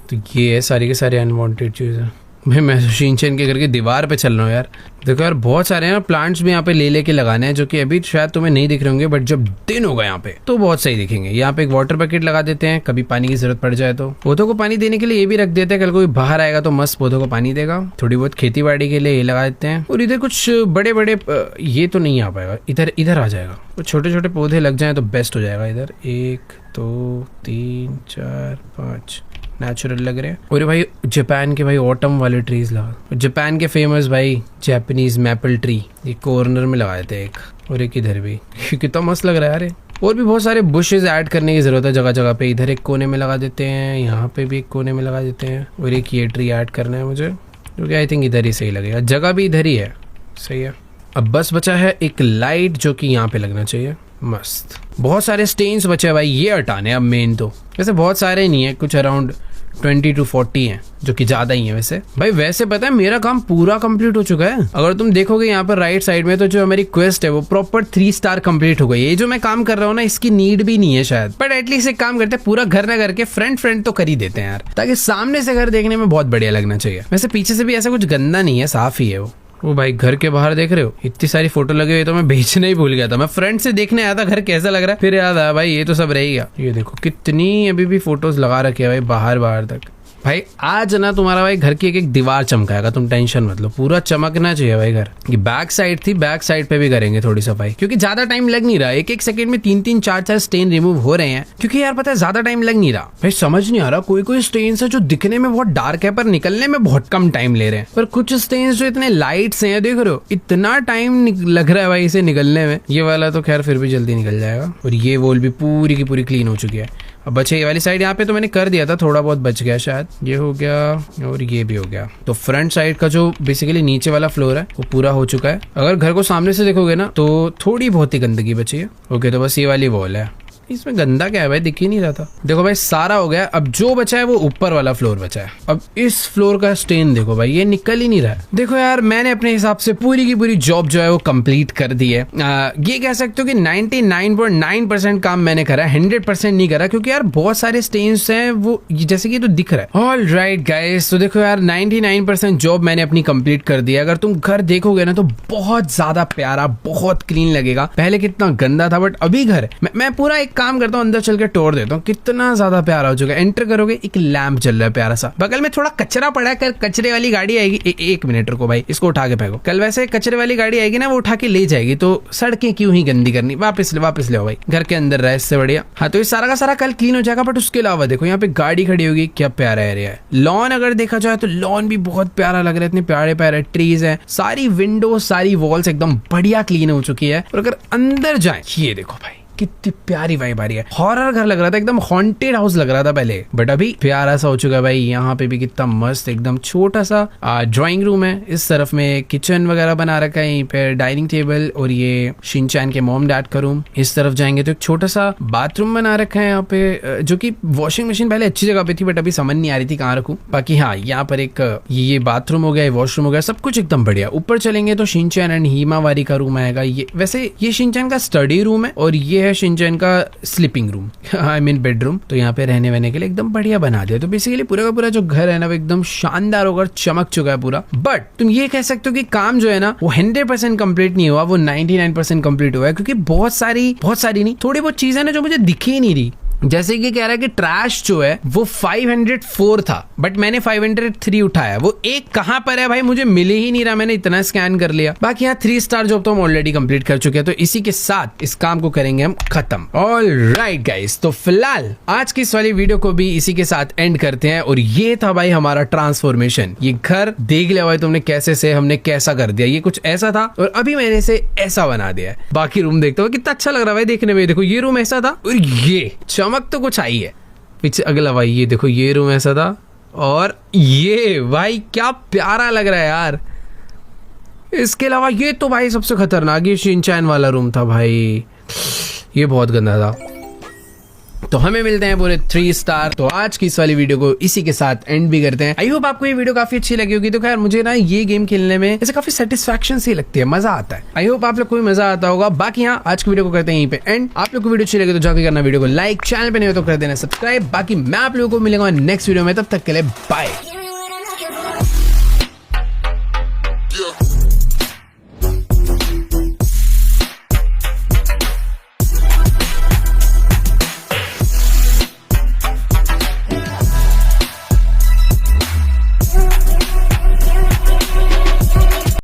तो ये है सारी के सारे अनवांटेड चीजें। मैं शिनचैन के घर की दीवार पे चल रहा हूँ यार। देखो यार बहुत सारे हैं प्लांट्स भी यहाँ पे ले लेके लगाने हैं, जो कि अभी शायद तुम्हें नहीं दिख रहे होंगे, बट जब दिन होगा यहाँ पे तो बहुत सही दिखेंगे। यहाँ पे एक वाटर बकेट लगा देते हैं, कभी पानी की जरूरत पड़ जाए तो। पौधों को पानी देने के लिए ये भी रख देते हैं, कल कोई बाहर आएगा तो मस्त पौधों को पानी देगा। थोड़ी बहुत खेती बाड़ी के लिए ये लगा देते हैं। और इधर कुछ बड़े बड़े ये तो नहीं आ पाएगा, इधर आ जाएगा। कुछ छोटे छोटे पौधे लग जाए तो बेस्ट हो जाएगा। इधर 1 2 3 4 5 नेचुरल लग रहे हैं। और भाई जापान के भाई ऑटम वाले ट्रीज लगा, जापान के फेमस भाई जापानीज मैपल ट्री, ये कॉर्नर में लगा देते हैं एक, और एक इधर भी। कितना मस्त लग रहा है यार। और भी बहुत सारे बुशेस ऐड करने की जरूरत है जगह जगह पे। इधर एक कोने में लगा देते हैं, यहाँ पे भी एक कोने में लगा देते हैं, और एक ये ट्री ऐड करना है मुझे, क्योंकि आई थिंक इधर ही सही लगेगा। जगह भी इधर ही है, सही है। अब बस बचा है एक लाइट जो कि यहाँ पे लगना चाहिए। मस्त। बहुत सारे स्टेन्स बचे हैं भाई, ये हटाने अब मेन तो। वैसे बहुत सारे नहीं है, कुछ अराउंड 20 to 40 हैं, जो कि ज्यादा ही है वैसे। भाई वैसे पता है मेरा काम पूरा कंप्लीट हो चुका है। अगर तुम देखोगे यहाँ पर राइट साइड में, तो जो हमारी क्वेस्ट है वो प्रॉपर 3 स्टार कंप्लीट हो गई। ये जो मैं काम कर रहा हूँ ना, इसकी नीड भी नहीं है शायद, बट एटलीस्ट एक काम करते हैं, पूरा घर ना करके फ्रंट तो कर ही देते हैं यार, ताकि सामने से घर देखने में बहुत बढ़िया लगना चाहिए। वैसे पीछे से भी ऐसा कुछ गंदा नहीं है, साफ ही है वो भाई घर के बाहर देख रहे हो, इतनी सारी फोटो लगे हुए, तो मैं बेचना ही भूल गया था। मैं फ्रंट से देखने आया था घर कैसा लग रहा है, फिर याद आया भाई ये तो सब रहेगा। ये देखो कितनी अभी भी फोटोज लगा रखे है भाई बाहर तक। भाई आज ना तुम्हारा भाई घर की एक दीवार चमकाएगा, तुम टेंशन मत लो, पूरा चमकना चाहिए भाई घर। ये बैक साइड थी, बैक साइड पे भी करेंगे थोड़ी सफाई, क्योंकि ज्यादा टाइम लग नहीं रहा। एक सेकंड में 3 4 स्टेन रिमूव हो रहे हैं, क्योंकि यार पता है ज्यादा टाइम लग नहीं रहा। भाई समझ नहीं आ रहा, कोई स्टेन्स है जो दिखने में बहुत डार्क है पर निकलने में बहुत कम टाइम ले रहे हैं, पर कुछ स्टेन्स जो इतने लाइट्स हैं, देख रहे हो इतना टाइम लग रहा है भाई इसे निकलने में। ये वाला तो खैर फिर भी जल्दी निकल जाएगा। और ये वॉल भी पूरी की पूरी क्लीन हो चुकी है। अब बचे ये वाली साइड, यहाँ पे तो मैंने कर दिया था, थोड़ा बहुत बच गया शायद। ये हो गया और ये भी हो गया। तो फ्रंट साइड का जो बेसिकली नीचे वाला फ्लोर है वो पूरा हो चुका है। अगर घर को सामने से देखोगे ना तो थोड़ी बहुत ही गंदगी बची है। ओके, तो बस ये वाली वॉल है। इसमें गंदा क्या है भाई, दिख ही नहीं रहा था। देखो भाई सारा हो गया। अब जो बचा है वो ऊपर वाला फ्लोर बचा है। अब इस फ्लोर का स्टेन देखो भाई, ये निकल ही नहीं रहा है। देखो यार मैंने अपने हिसाब से पूरी की पूरी जॉब जो है वो कंप्लीट कर दी है। ये कह सकते हो कि 99.9% काम मैंने करा, 100% नहीं करा, क्योंकि यार बहुत सारे स्टेन्स हैं वो जैसे कि तो दिख रहा है। ऑल राइट गाइस, तो देखो यार 99% जॉब मैंने अपनी कंप्लीट कर दी है। अगर तुम घर देखोगे ना तो बहुत ज्यादा प्यारा, बहुत क्लीन लगेगा। पहले कितना गंदा था, बट अभी घर मैं पूरा एक काम करता हूँ, अंदर चल के टोर देता हूँ, कितना ज्यादा प्यारा हो चुका है। एंटर करोगे, एक लैंप जल रहा है प्यारा सा, बगल में थोड़ा कचरा पड़ा है, कचरे वाली गाड़ी आएगी। एक मिनट रुको भाई, इसको उठा के फेंको। कल वैसे कचरे वाली गाड़ी आएगी ना, वो उठा के ले जाएगी, तो सड़कें क्यों ही गंदी करनी, वापस ले भाई, घर के अंदर रहे, इससे बढ़िया। हाँ, तो ये सारा का सारा कल क्लीन हो जाएगा। बट उसके अलावा देखो यहाँ पे गाड़ी खड़ी होगी, क्या प्यारा एरिया है। लॉन अगर देखा जाए तो लॉन भी बहुत प्यारा लग रहा है, इतने प्यारे प्यारे ट्रीज है, सारी विंडो सारी वॉल्स एकदम बढ़िया क्लीन हो चुकी है। और अगर अंदर जाए, ये देखो भाई कितनी प्यारी वाइब आ रही है। हॉरर घर लग रहा था, एकदम हॉन्टेड हाउस लग रहा था पहले, बट अभी प्यारा सा हो चुका है भाई। यहाँ पे भी कितना मस्त एकदम छोटा सा ड्राइंग रूम है। इस तरफ में किचन वगैरह बना रखा है, यहीं पे डाइनिंग टेबल, और ये शिनचैन के मॉम डैड का रूम। इस तरफ जाएंगे तो एक छोटा सा बाथरूम बना रखा है यहाँ पे, जो कि वॉशिंग मशीन पहले अच्छी जगह पे थी, बट अभी समझ नहीं आ रही थी कहाँ रखूं। बाकी हाँ, यहाँ पर एक ये बाथरूम हो गया, वॉशरूम हो गया, सब कुछ एकदम बढ़िया। ऊपर चलेंगे तो शिनचैन एंड हिमावारी का रूम आएगा। ये वैसे ये शिनचैन का स्टडी रूम है, और ये है शिनचैन का sleeping room, I mean bedroom. तो यहाँ पे रहने वहने के लिए एकदम बढ़िया बना दिया। तो बेसिकली पूरा का पूरा जो घर है ना वो एकदम शानदार होकर चमक चुका है पूरा। बट तुम ये कह सकते हो कि काम जो है ना वो 100% कंप्लीट नहीं हुआ, वो 99% कंप्लीट हुआ है, क्योंकि बहुत सारी नहीं, थोड़ी बहुत चीजें ना जो मुझे दिखी ही नहीं रही। जैसे कि कह रहा है कि ट्रैश जो है वो 504 था, बट मैंने 503 उठाया। वो एक कहां पर है भाई मुझे मिल ही नहीं रहा, मैंने इतना स्कैन कर लिया। बाकी यहाँ 3 स्टार जॉब तो हम ऑलरेडी कंप्लीट कर चुके हैं, तो इसी के साथ इस काम को करेंगे हम खत्म। ऑलराइट गाइस, तो फिलहाल आज की इस वाली वीडियो को भी इसी के साथ एंड करते हैं। और ये था भाई हमारा ट्रांसफॉर्मेशन। ये घर देख लिया भाई तुमने कैसे से हमने कैसा कर दिया। ये कुछ ऐसा था और अभी मैंने इसे ऐसा बना दिया है। बाकी रूम देखते हो कितना अच्छा लग रहा है भाई देखने में। देखो ये रूम ऐसा था और ये चमक तो कुछ आई है। पीछे अगला भाई ये देखो ये रूम ऐसा था और ये भाई क्या प्यारा लग रहा है यार। इसके अलावा ये तो भाई सबसे खतरनाक ये शिनचैन वाला रूम था भाई, ये बहुत गंदा था। तो हमें मिलते हैं पूरे 3 स्टार। तो आज की इस वाली वीडियो को इसी के साथ एंड भी करते हैं। आई होप आपको ये वीडियो काफी अच्छी लगी होगी। तो खैर मुझे ना ये गेम खेलने में ऐसे काफी सेटिस्फैक्शन सी लगती है, मजा आता है। आई होप आप लोग को भी मजा आता होगा। बाकी यहाँ आज की वीडियो को करते हैं यहीं पे एंड। आप लोग को वीडियो अच्छी लगी तो जाकर करना वीडियो को लाइक, चैनल पे नहीं हो तो कर देना सब्सक्राइब। बाकी मैं आप लोगों को मिलेगा नेक्स्ट वीडियो में, तब तक के लिए बाय।